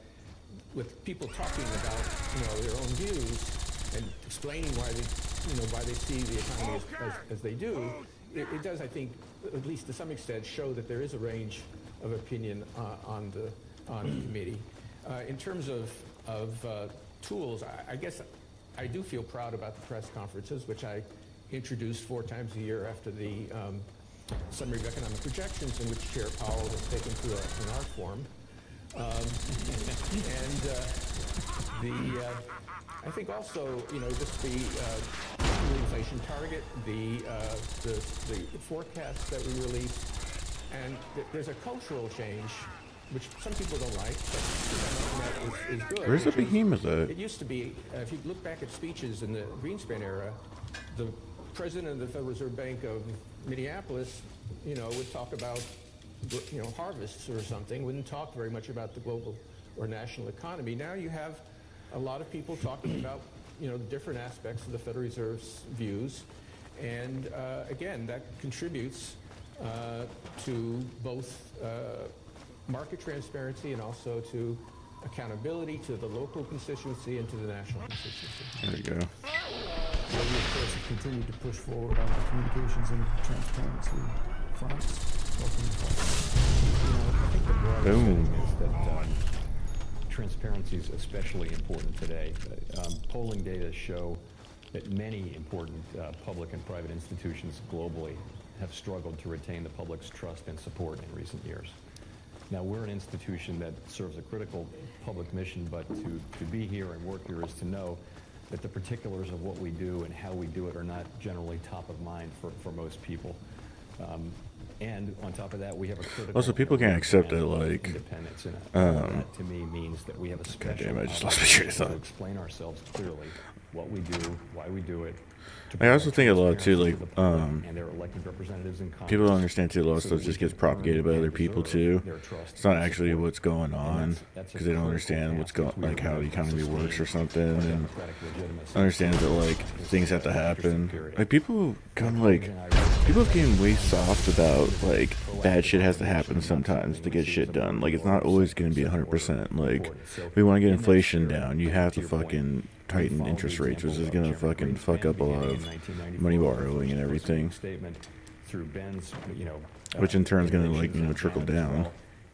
with people talking about their own views and explaining why they see the economy as they do, it does, I think, at least to some extent, show that there is a range of opinion on the committee. In terms of tools, I guess I do feel proud about the press conferences, which I introduce 4 times a year after the Summary of Economic Projections, in which Chair Powell was taken through an art form. I think also, just the inflation target, the forecast that we released, and there's a cultural change, which some people don't like, but that is good. Where's the behemoth at? It used to be, if you look back at speeches in the Greenspan era, the president of the Federal Reserve Bank of Minneapolis, would talk about, harvests or something, wouldn't talk very much about the global or national economy. Now you have a lot of people talking about, the different aspects of the Federal Reserve's views. And again, that contributes to both market transparency and also to accountability to the local constituency and to the national constituency. There you go. So we, of course, have continued to push forward on the communications and transparency fronts. I think the broad Boom. thing is that transparency is especially important today. Polling data show that many important public and private institutions globally have struggled to retain the public's trust and support in recent years. Now, we're an institution that serves a critical public mission, but to be here and work here is to know that the particulars of what we do and how we do it are not generally top of mind for most people. And on top of that, we have a critical... Also, people can't accept that, like... independence in it. That, to me, means that we have a special... Goddamn, I just lost my train of to thought. explain ourselves clearly, what we do, why we do it. I also think a lot, too, like, and their elected representatives in Congress, people don't understand, too, a lot of so stuff that just we gets can propagated by earn other and people, deserve too. their trust It's not and actually support. what's going on, That's a because they don't critical understand what's task going, like, how the economy sustain works or something, our and democratic legitimacy. understands that, like, things have to happen. Period. Like, people come, like, people have getting way soft about, like, bad shit has to happen sometimes to get shit done. Like, it's not always going to be 100%. Like, if we want to get inflation down, you have to fucking tighten interest rates, which is going to fucking fuck up a lot of money borrowing and everything, through Ben's, which in turn is going to, like, trickle down.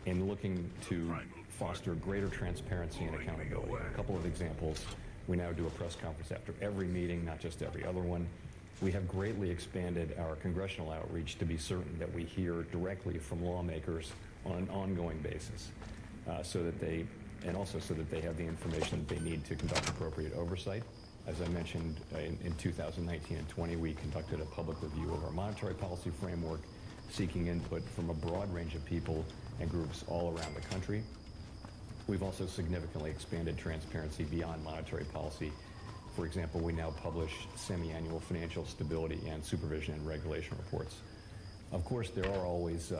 And looking to foster greater transparency and accountability. A couple of examples. We now do a press conference after every meeting, not just every other one. We have greatly expanded our congressional outreach to be certain that we hear directly from lawmakers on an ongoing basis, so that they have the information that they need to conduct appropriate oversight. As I mentioned, in 2019 and 20, we conducted a public review of our monetary policy framework, seeking input from a broad range of people and groups all around the country. We've also significantly expanded transparency beyond monetary policy. For example, we now publish semi-annual financial stability and supervision and regulation reports. Of course, there are always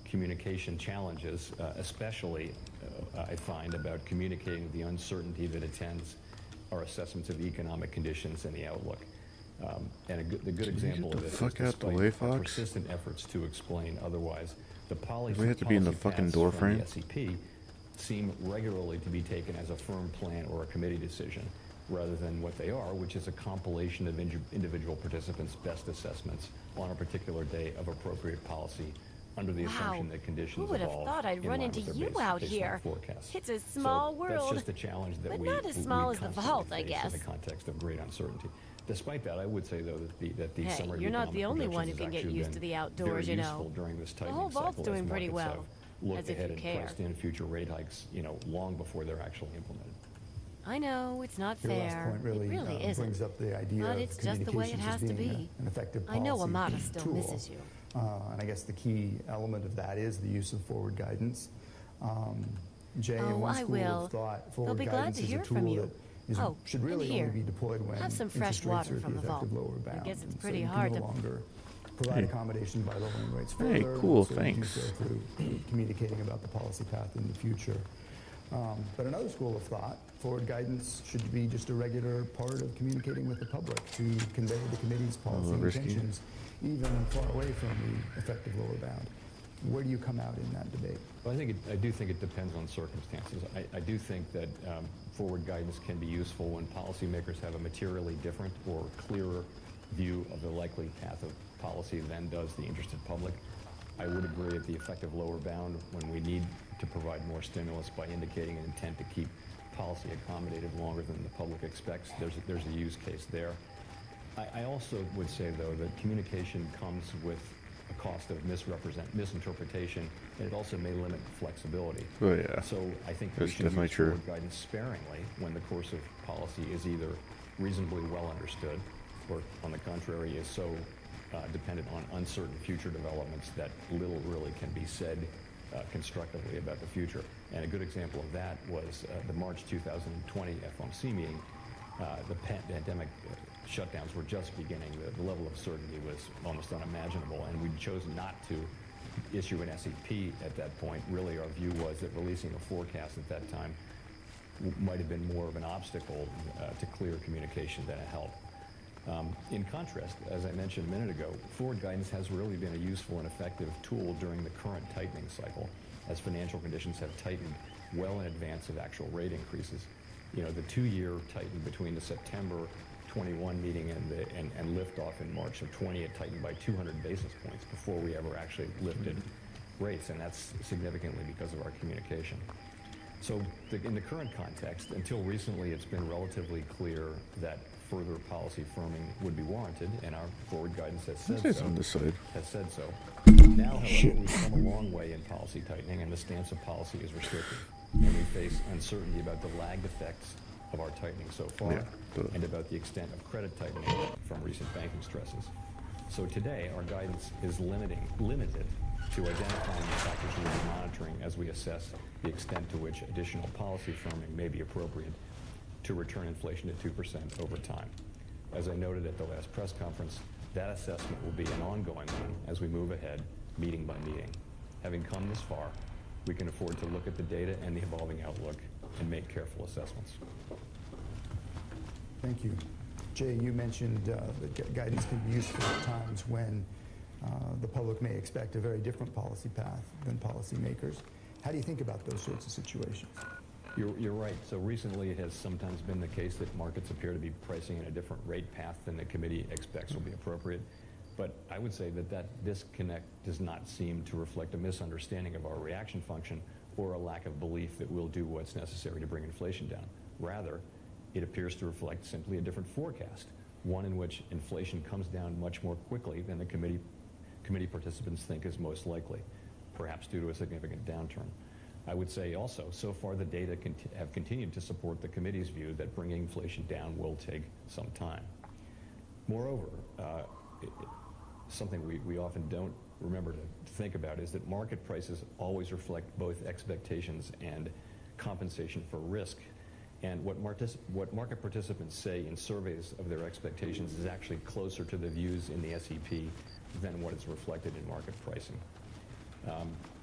communication challenges, especially I find about communicating the uncertainty that attends our assessments of the economic conditions and the outlook. And the good example of this is fuck out the despite way, our Fox? persistent efforts to explain otherwise, the policy we have to be in the fucking paths door from frame? the SEP seem regularly to be taken as a firm plan or a committee decision, rather than what they are, which is a compilation of individual participants' best assessments on a particular day of appropriate policy under the assumption that conditions Who would have evolve thought I'd in run line into with their you out baseline here? forecasts. It's a small So world, that's just a challenge that but we not as we small as the constantly vault, I face guess. in the context of great uncertainty. Despite that, I would say, though, that the Hey, summary of you're not the economic only one who projections can has get actually used been to the outdoors, very you know. useful during this The tightening whole vault's cycle doing as pretty markets well, have looked as if ahead you and care. priced in future rate hikes, long before they're actually implemented. I know, it's not Your fair. last point really, it really brings isn't. up the idea But of it's just the way it communications has as to being be. an effective I know policy Amata still tool. misses you. And I guess the key element of that is the use of forward guidance. Jay, in Oh, one I school will. of thought, They'll forward be glad guidance to is a hear tool from you. that is, Oh, should and really here. only be deployed when Have some fresh interest rates water are at from the the vault. effective lower I bound. guess it's And pretty so hard you to- can no longer provide accommodation by lowering rates further. Hey, cool, so you do thanks. so through communicating about the policy path in the future. But another school of thought, forward guidance should be just a regular part of communicating with the public to convey the committee's policy risky. intentions, even far away from the effective lower bound. Where do you come out in that debate? Well, I do think it depends on circumstances. I do think that forward guidance can be useful when policymakers have a materially different or clearer view of the likely path of policy than does the interested public. I would agree at the effective lower bound when we need to provide more stimulus by indicating an intent to keep policy accommodative longer than the public expects. There's a use case there. I also would say, though, that communication comes with a cost of misinterpretation, and it also may limit flexibility. Oh, yeah. So I think we That's should definitely use true. forward guidance sparingly when the course of policy is either reasonably well understood or, on the contrary, is so dependent on uncertain future developments that little really can be said constructively about the future. And a good example of that was the March 2020 FOMC meeting. The pandemic shutdowns were just beginning. The level of certainty was almost unimaginable, and we chose not to issue an SEP at that point. Really, our view was that releasing a forecast at that time might have been more of an obstacle to clear communication than a help. In contrast, as I mentioned a minute ago, forward guidance has really been a useful and effective tool during the current tightening cycle, as financial conditions have tightened well in advance of actual rate increases. The 2-year tightened between the September 21 meeting and liftoff in March of 20. It tightened by 200 basis points before we ever actually lifted rates, and that's significantly because of our communication. So in the current context, until recently, it's been relatively clear that further policy firming would be warranted, and our forward guidance has said It's so. on this side. Now, however, we've come a long way in policy tightening, and the stance of policy is restrictive. And we face uncertainty about the lagged effects of our tightening so far, Yeah. and about the extent of credit tightening from recent banking stresses. So today, our guidance is limited to identifying the factors we'll be monitoring as we assess the extent to which additional policy firming may be appropriate to return inflation to 2% over time. As I noted at the last press conference, that assessment will be an ongoing one as we move ahead, meeting by meeting. Having come this far, we can afford to look at the data and the evolving outlook and make careful assessments. Thank you. Jay, you mentioned that guidance can be useful at times when the public may expect a very different policy path than policymakers. How do you think about those sorts of situations? You're right. So recently it has sometimes been the case that markets appear to be pricing in a different rate path than the committee expects will be appropriate. But I would say that disconnect does not seem to reflect a misunderstanding of our reaction function or a lack of belief that we'll do what's necessary to bring inflation down. Rather, it appears to reflect simply a different forecast, one in which inflation comes down much more quickly than the committee participants think is most likely, perhaps due to a significant downturn. I would say also, so far the data have continued to support the committee's view that bringing inflation down will take some time. Moreover, something we often don't remember to think about is that market prices always reflect both expectations and compensation for risk. And what market participants say in surveys of their expectations is actually closer to the views in the SEP than what is reflected in market pricing.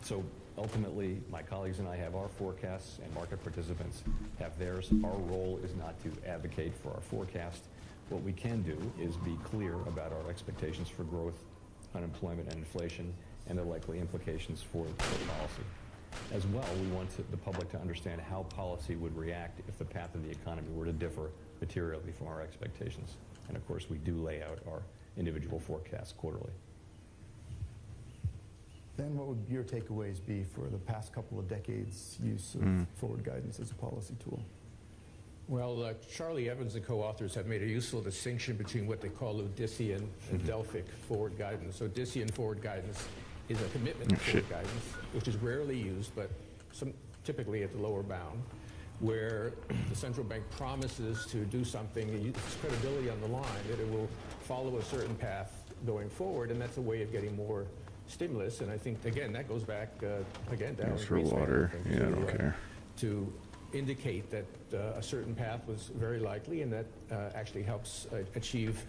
So ultimately, my colleagues and I have our forecasts, and market participants have theirs. Our role is not to advocate for our forecast. What we can do is be clear about our expectations for growth, unemployment, and inflation, and the likely implications for policy. As well, we want the public to understand how policy would react if the path of the economy were to differ materially from our expectations. And of course, we do lay out our individual forecasts quarterly. Ben, what would your takeaways be for the past couple of decades' use of forward guidance as a policy tool? Well, Charlie Evans and co-authors have made a useful distinction between what they call Odyssean and Delphic forward guidance. So Odyssean forward guidance is a commitment to forward guidance, which is rarely used, but typically at the lower bound, where the central bank promises to do something, its credibility on the line, that it will follow a certain path going forward, and that's a way of getting more stimulus. And I think, again, that goes back, again, to Alan For Greenspan, water. I think, Yeah, I don't care. to indicate that a certain path was very likely, and that actually helps achieve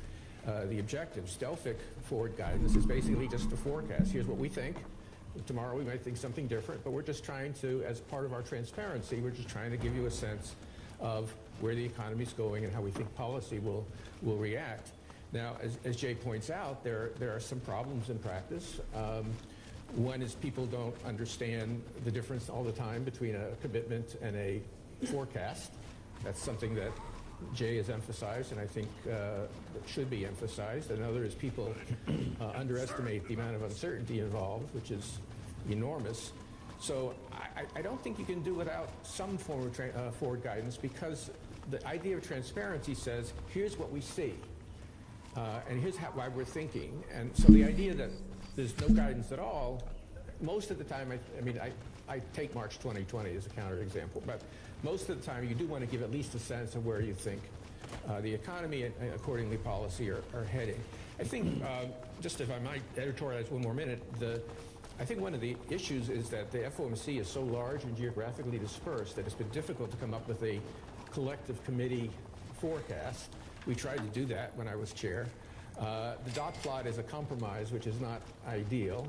the objectives. Delphic forward guidance is basically just a forecast. Here's what we think. Tomorrow we might think something different, but we're just trying to, as part of our transparency, we're just trying to give you a sense of where the economy's going and how we think policy will react. Now, as Jay points out, there are some problems in practice. One is people don't understand the difference all the time between a commitment and a forecast. That's something that Jay has emphasized, and I think should be emphasized. Another is people underestimate the amount of uncertainty involved, which is enormous. So I don't think you can do without some form of forward guidance, because the idea of transparency says, here's what we see, and here's why we're thinking. And so the idea that there's no guidance at all, most of the time, I take March 2020 as a counterexample, but most of the time you do want to give at least a sense of where you think the economy and accordingly policy are heading. I think, just if I might editorialize one more minute, I think one of the issues is that the FOMC is so large and geographically dispersed that it's been difficult to come up with a collective committee forecast. We tried to do that when I was chair. The dot plot is a compromise, which is not ideal.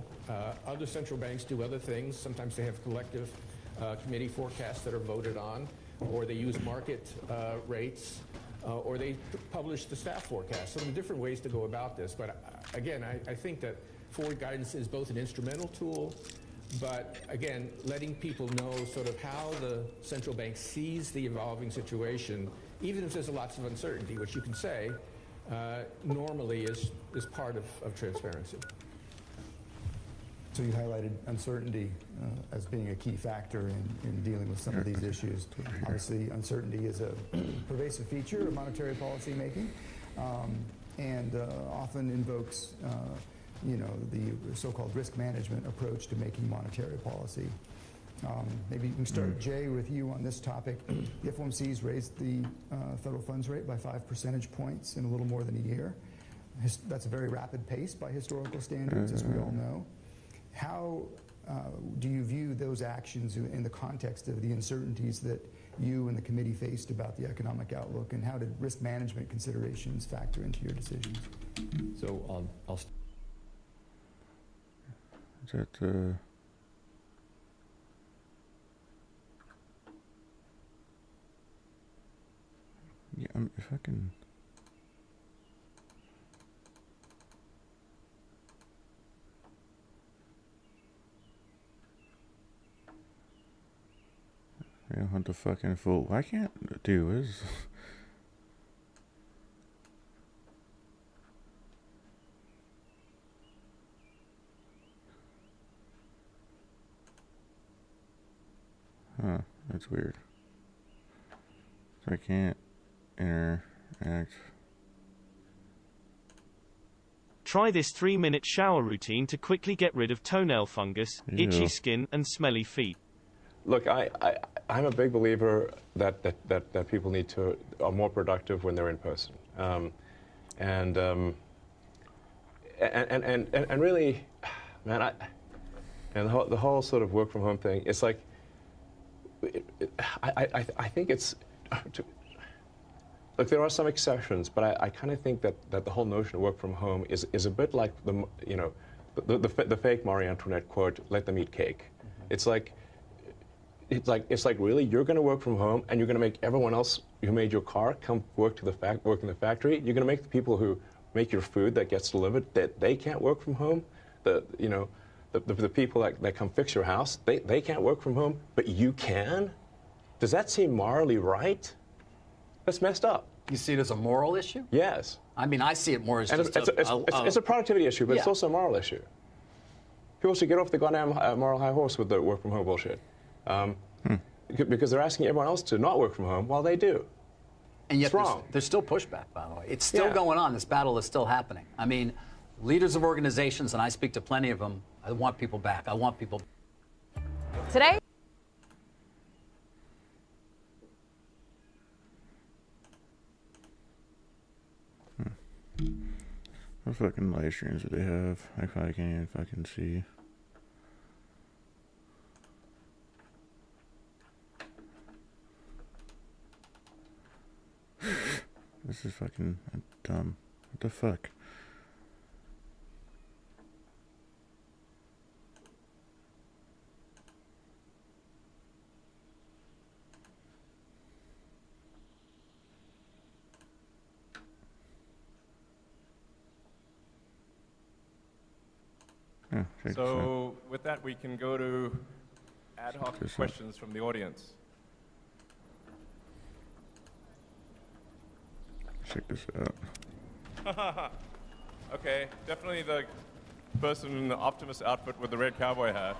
Other central banks do other things. Sometimes they have collective committee forecasts that are voted on, or they use market rates, or they publish the staff forecast. So there are different ways to go about this. But again, I think that forward guidance is both an instrumental tool, but again, letting people know sort of how the central bank sees the evolving situation, even if there's lots of uncertainty, which you can say, normally is part of transparency. So you highlighted uncertainty as being a key factor in dealing with some of these issues. Obviously, uncertainty is a pervasive feature of monetary policy making, and often invokes, the so-called risk management approach to making monetary policy. Maybe we can start, Jay, with you on this topic. The FOMC's raised the federal funds rate by 5 percentage points in a little more than a year. That's a very rapid pace by historical standards, as we all know. How do you view those actions in the context of the uncertainties that you and the committee faced about the economic outlook, and how did risk management considerations factor into your decisions? So I'll Is that yeah, if I can. Yeah, hunt the fucking fool. I can't do is. Huh, that's weird. So I can't interact. Try this 3-minute shower routine to quickly get rid of toenail fungus, itchy Ew. skin, and smelly feet. Look, I'm a big believer that people are more productive when they're in person, and really, man, the whole sort of work from home thing. It's like, I think it's. Look, there are some exceptions, but I kind of think that the whole notion of work from home is a bit like the the fake Marie Antoinette quote, "Let them eat cake." It's like really, you're going to work from home and you're going to make everyone else who made your car come work in the factory. You're going to make the people who make your food that gets delivered that they can't work from home. The people that come fix your house, they can't work from home, but you can. Does that seem morally right? That's messed up. You see it as a moral issue? Yes. I mean, I see it more as And just it's a productivity issue, but it's Yeah. also a moral issue. People should get off the goddamn moral high horse with the work from home bullshit. Because they're asking everyone else to not work from home while they do. And yet it's wrong. there's still pushback, by the way. It's still going on. This battle is still happening. I mean, leaders of organizations, and I speak to plenty of them, I want people back. I want people. Today? What fucking live streams do they have? I can't even fucking see. This is fucking dumb. What the fuck? Yeah, check this out. So with that, we can go to ad hoc Check this out. questions from the audience. Check this out. Okay, definitely the person in the Optimus outfit with the red cowboy hat.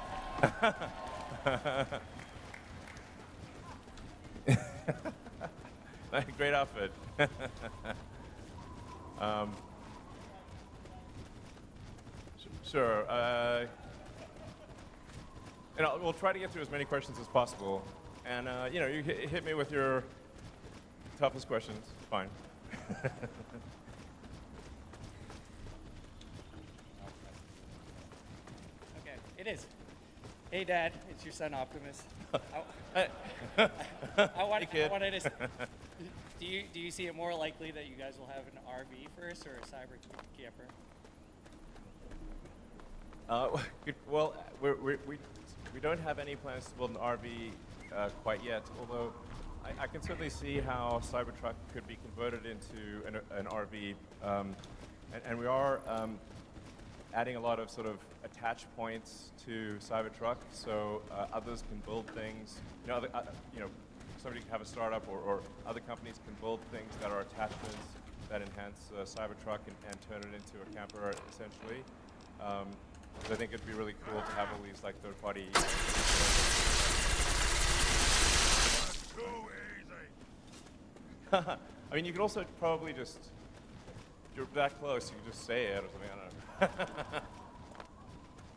Great outfit. Sure. We'll try to get through as many questions as possible. And, you hit me with your toughest questions. Fine. Okay, it is. Hey, Dad, it's your son Optimus. Hey, kid. I wanted to. Do you see it more likely that you guys will have an RV first or a cyber camper? Well, we don't have any plans to build an RV quite yet, although I can certainly see how Cybertruck could be converted into an RV. And we are adding a lot of sort of attach points to Cybertruck, so others can build things. Somebody can have a startup or other companies can build things that are attachments that enhance Cybertruck and turn it into a camper, essentially. So I think it'd be really cool to have all these like third-party. I mean, you could also probably just, if you're that close, you can just say it or something. I don't know.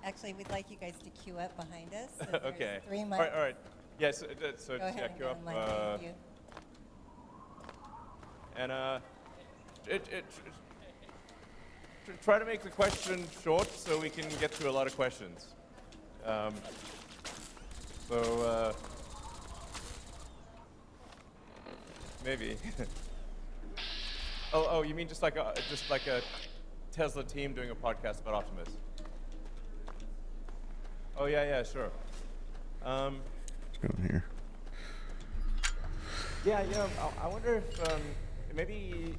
Actually, we'd like you guys to queue up behind us. So there's Okay. 3 mics. All right. Yeah, so Go just ahead and queue go up. on mic. Thank you. And try to make the question short so we can get through a lot of questions. Maybe. oh, you mean just like a Tesla team doing a podcast about Optimus? Oh yeah, sure. Let's go in here. Yeah, I wonder if maybe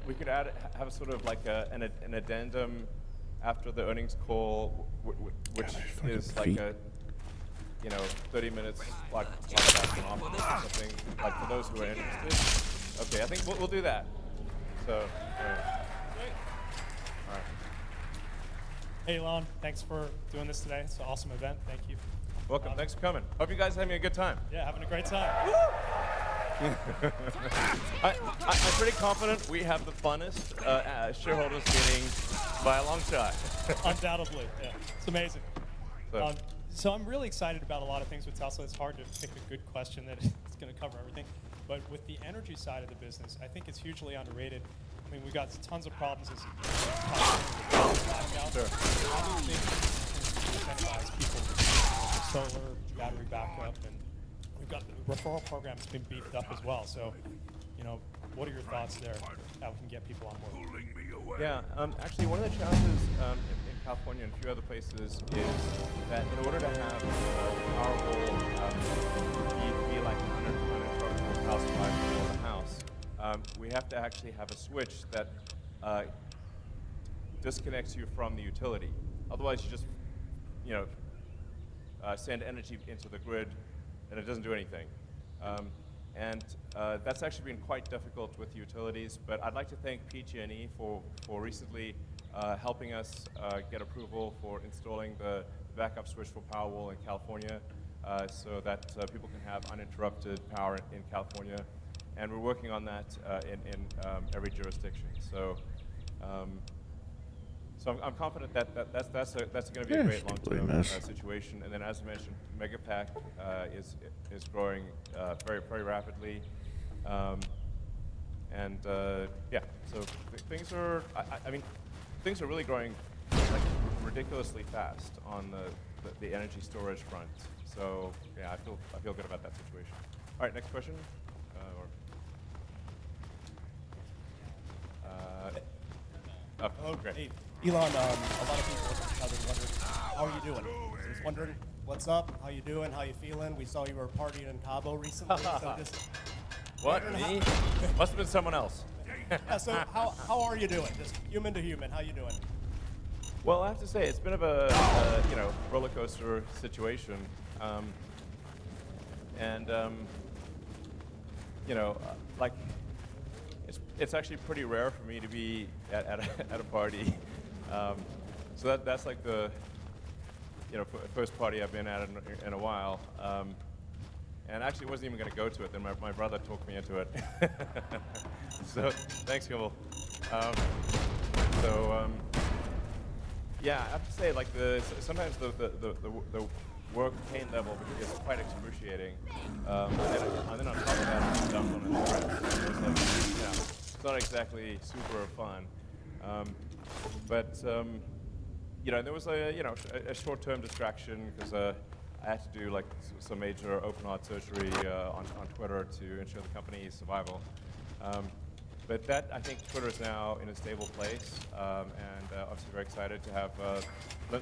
we could have a sort of like an addendum after the earnings call, which is like a 30 minutes podcast on Optimus or something, like for those who are interested. Okay, I think we'll do that. So, all right. Hey, Lon, thanks for doing this today. It's an awesome event. Thank you. Welcome. Thanks for coming. Hope you guys are having a good time. Yeah, having a great time. I'm pretty confident we have the funnest shareholders meeting by a long shot. Undoubtedly, yeah. It's amazing. So. So I'm really excited about a lot of things with Tesla. It's hard to pick a good question that is going to cover everything. But with the energy side of the business, I think it's hugely underrated. I mean, we've got tons of problems as blackout. Sure. How do you think we can incentivize people with solar, battery backup, and we've got the referral program that's been beefed up as well. So, what are your thoughts there? How we can get people on board? Yeah, actually, one of the challenges in California and a few other places is that in order to have Powerwall be like an uninterruptible power supply for the house, we have to actually have a switch that disconnects you from the utility. Otherwise, you just, send energy into the grid, and it doesn't do anything. That's actually been quite difficult with utilities, but I'd like to thank PG&E for recently helping us get approval for installing the backup switch for Powerwall in California so that people can have uninterrupted power in California. And we're working on that in every jurisdiction. So I'm confident that that's going to be a great long-term situation. And then, as I mentioned, Megapack is growing very, very rapidly. So things are, things are really growing like ridiculously fast on the energy storage front. So yeah, I feel good about that situation. All right, next question. Hello, great. Hey, Elon, a lot of people have been wondering, how are you doing? I was wondering, what's up? How you doing? How you feeling? We saw you were partying in Cabo recently. So just what, me? Must have been someone else. Yeah, so how are you doing? Just human to human, how you doing? Well, I have to say, it's been a roller coaster situation. It's actually pretty rare for me to be at a party. So that's like the first party I've been at in a while. And actually wasn't even going to go to it. Then my brother talked me into it. So thanks, Kimball. Yeah, I have to say, like sometimes the work pain level is quite excruciating. And then on top of that, I'm dumped on the stress. It's not exactly super fun. There was a short-term distraction because I had to do like some major open heart surgery on Twitter to ensure the company's survival. But that, I think Twitter is now in a stable place, and obviously very excited to have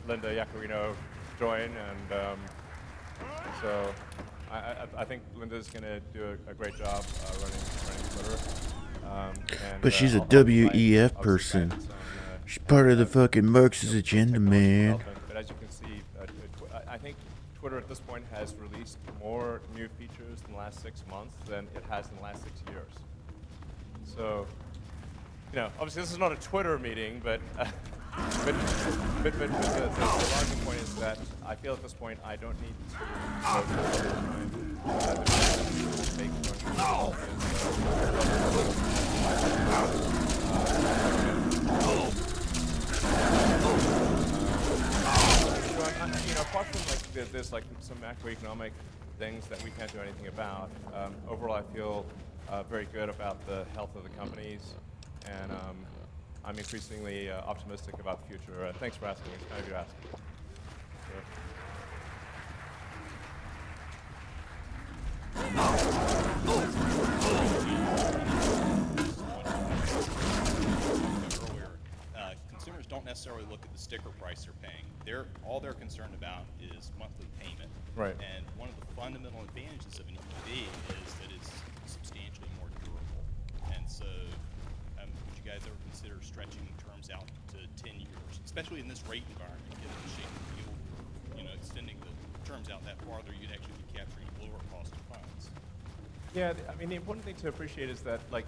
Linda Yaccarino join. And so I think Linda's going to do a great job running Twitter. But she's a WEF person. She's part of the fucking Marxist agenda, man. But as you can see, I think Twitter at this point has released more new features in the last 6 months than it has in the last 6 years. So, obviously this is not a Twitter meeting, but the larger point is that I feel at this point I don't need to go to Twitter apart from like there's like some macroeconomic things that we can't do anything about, overall I feel very good about the health of the companies, and I'm increasingly optimistic about the future. Thanks for asking. It's kind of you asking. Consumers don't necessarily look at the sticker price they're paying. All they're concerned about is monthly payment. Right. And one of the fundamental advantages of an EV is that it's substantially more durable. And so, would you guys ever consider stretching terms out to 10 years, especially in this rate environment, given the shape of the yield, extending the terms out that farther, you'd actually be capturing a lower cost of funds. Yeah, the important thing to appreciate is that, like,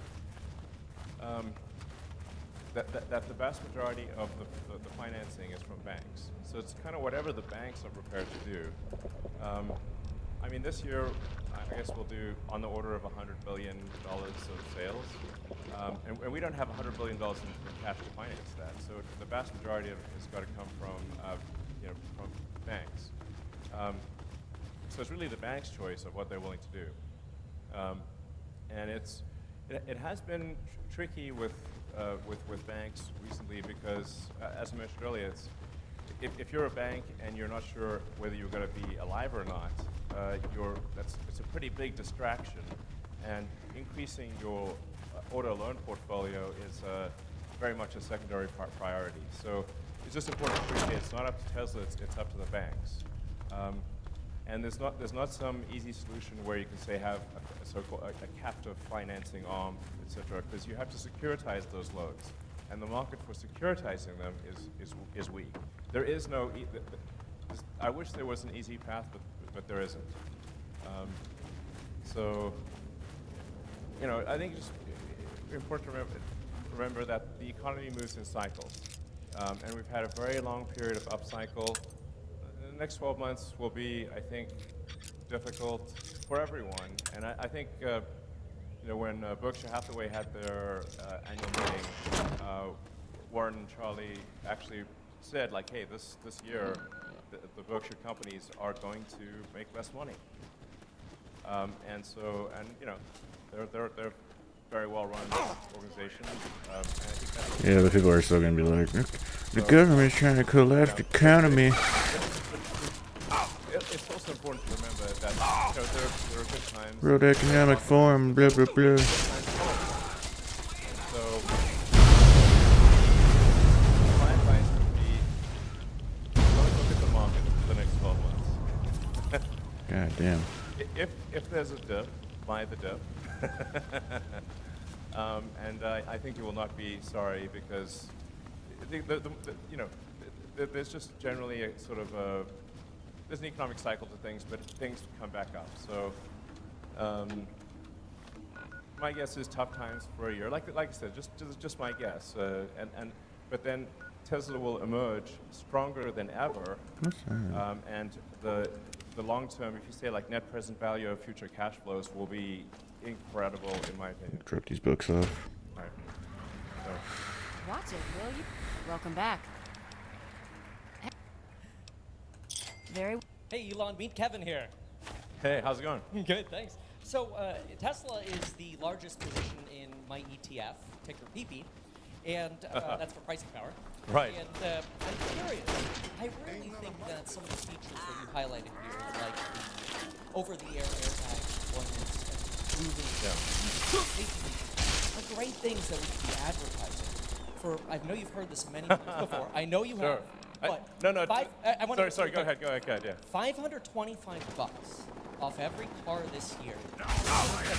that the vast majority of the financing is from banks. So it's kind of whatever the banks are prepared to do. This year, I guess we'll do on the order of $100 billion of sales. And we don't have $100 billion in cash to finance that. So the vast majority of it has got to come from banks. So it's really the bank's choice of what they're willing to do. And it has been tricky with banks recently because, as I mentioned earlier, if you're a bank and you're not sure whether you're going to be alive or not, it's a pretty big distraction, and increasing your auto loan portfolio is very much a secondary priority. So it's just important to appreciate it's not up to Tesla, it's up to the banks. And there's not some easy solution where you can say have a so-called a captive financing arm, etc. Because you have to securitize those loans, and the market for securitizing them is weak. There is no. I wish there was an easy path, but there isn't. So, you know, I think it's important to remember that the economy moves in cycles, and we've had a very long period of upcycle. The next 12 months will be, I think, difficult for everyone. And I think, you know, when Berkshire Hathaway had their annual meeting, Warren and Charlie actually said, like, hey, this year, the Berkshire companies are going to make less money. And so, and you know, they're very well-run organizations. And I think that's yeah, but people are still going to be like, the government's trying to collapse the economy. It's also important to remember that, you know, there are good times. World Economic Forum, blah, blah, blah. So, my advice would be, don't look at the market for the next 12 months. God damn. If there's a dip, buy the dip. And I think you will not be sorry because, you know, there's just generally a sort of there's an economic cycle to things, but things come back up. So my guess is tough times for a year. Like I said, just my guess. But then Tesla will emerge stronger than ever. And the long term, if you say like net present value of future cash flows, will be incredible in my opinion. Drop these books off. All right. So. Watch it, will you? Welcome back. Very. Hey, Elon, meet Kevin here. Hey, how's it going? Good, thanks. So, Tesla is the largest position in my ETF, ticker PP, and that's for pricing power. Right. And I'm curious, I really think that some of the features that you highlighted here, like the over-the-air airbag deployments and moving safety features, are great things that we could be advertising. I know you've heard this many times before. I know you have. But I want sorry, go ahead, yeah. $525 off every car this year. $1,000 higher than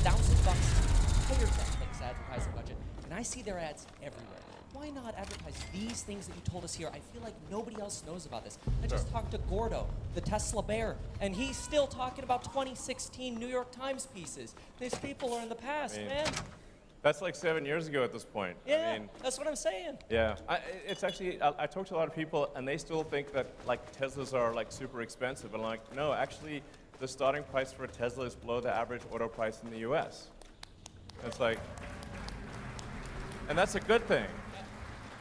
Netflix advertising budget, and I see their ads everywhere. Why not advertise these things that you told us here? I feel like nobody else knows about this. I just talked to Gordo, the Tesla bear, and he's still talking about 2016 New York Times pieces. These people are in the past, man. That's like 7 years ago at this point. Yeah, I mean, that's what I'm saying. Yeah, it's actually, I talked to a lot of people and they still think that like Teslas are like super expensive. And like, no, actually the starting price for a Tesla is below the average auto price in the US. It's like, and that's a good thing.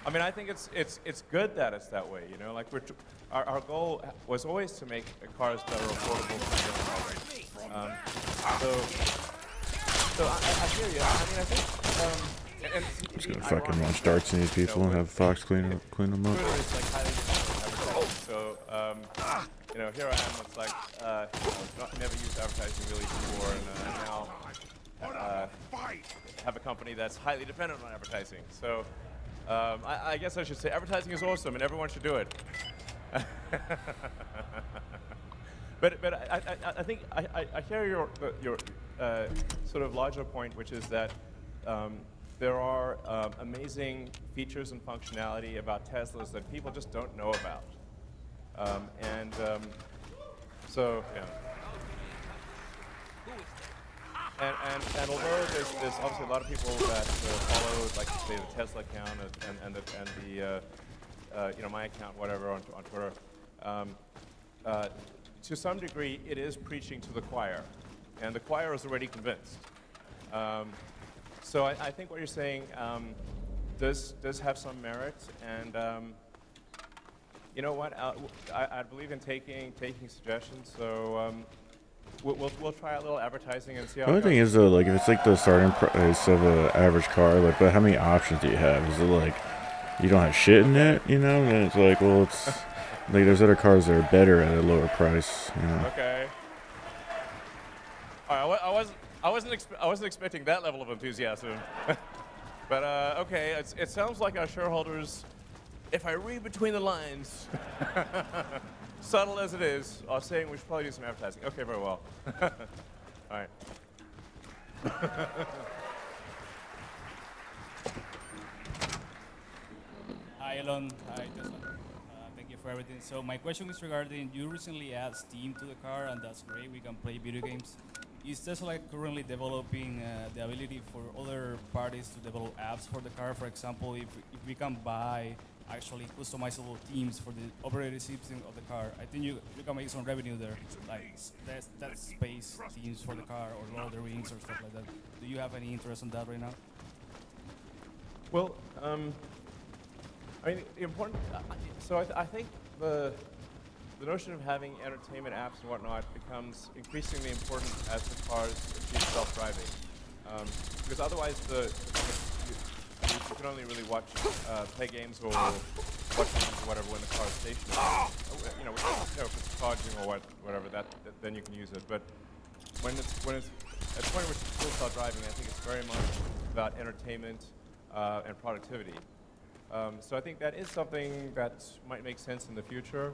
I mean, I think it's good that it's that way, you know? Like our goal was always to make cars that are affordable for So I hear you. I mean, I think. Just gonna fucking launch darts in these people and have Fox clean them up. Twitter is like highly advertising. So, you know, here I am. It's like, never used advertising really before, and now have a company that's highly dependent on advertising. So, I guess I should say advertising is awesome, and everyone should do it. But I think I hear your sort of larger point, which is that there are amazing features and functionality about Teslas that people just don't know about. So, yeah. And although there's obviously a lot of people that follow, like, say, the Tesla account and the you know, my account, whatever, on Twitter, to some degree, it is preaching to the choir, and the choir is already convinced. So I think what you're saying does have some merit, and you know what? I believe in taking suggestions. So we'll try a little advertising and see how. The only thing is though, like if it's like the starting price of an average car, like, but how many options do you have? Is it like you don't have shit in it, you know? And it's like, well, it's. Like there's other cars that are better at a lower price, you know. Okay. All right, I wasn't expecting that level of enthusiasm. But okay, it sounds like our shareholders, if I read between the lines, subtle as it is, are saying we should probably do some advertising. Okay, very well. All right. Hi, Elon. Hi, Tesla. Thank you for everything. So my question is regarding, you recently added Steam to the car, and that's great. We can play video games. Is Tesla currently developing the ability for other parties to develop apps for the car? For example, if we can buy actually customizable themes for the operating system of the car, I think you can make some revenue there, like that space themes for the car or Lord of the Rings or stuff like that. Do you have any interest in that right now? Well, I mean, the important. So I think the notion of having entertainment apps and whatnot becomes increasingly important as the cars achieve self-driving, because otherwise you can only really watch, play games or watch movies or whatever when the car is stationary. You know, if it's charging or whatever, then you can use it. But when it's at the point where it's full self-driving, I think it's very much about entertainment and productivity. So I think that is something that might make sense in the future.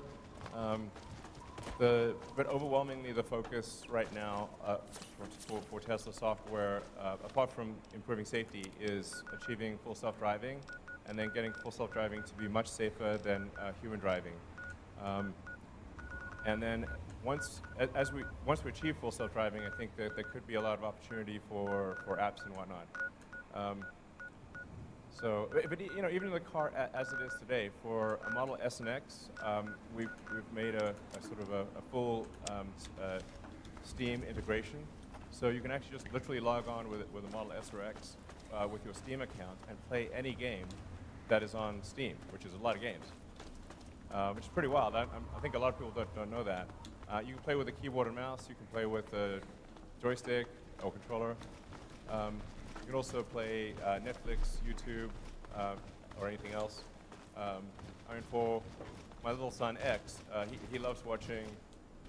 But overwhelmingly, the focus right now for Tesla software, apart from improving safety, is achieving full self-driving, and then getting full self-driving to be much safer than human driving. And then once we achieve full self-driving, I think that there could be a lot of opportunity for apps and whatnot. So, but you know, even in the car as it is today, for a Model S and X, we've made a sort of a full Steam integration. So you can actually just literally log on with a Model S or X with your Steam account and play any game that is on Steam, which is a lot of games, which is pretty wild. I think a lot of people don't know that. You can play with a keyboard and mouse. You can play with a joystick or controller. You can also play Netflix, YouTube, or anything else. I mean, for my little son X, he loves watching,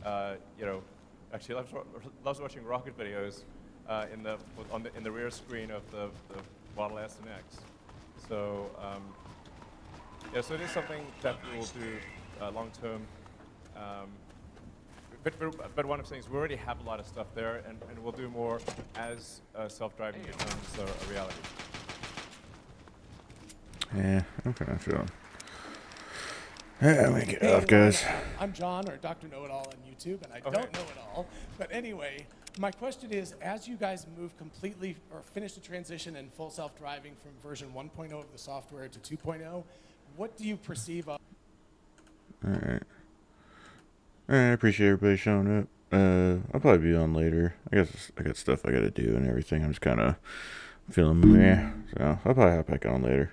actually loves watching rocket videos in the rear screen of the Model S and X. So yeah, so it is something that we will do long term. But what I'm saying is we already have a lot of stuff there, and we'll do more as self-driving becomes a reality. Yeah, I'm kind of feeling. Yeah, let me get off, guys. I'm John, or Dr. Know-It-All on YouTube, and I don't know it all. But anyway, my question is, as you guys move completely or finish the transition in full self-driving from version 1.0 of the software to 2.0, what do you perceive of? All right. I appreciate everybody showing up. I'll probably be on later. I guess I got stuff I gotta do and everything. I'm just kind of feeling meh, so I'll probably hop back on later.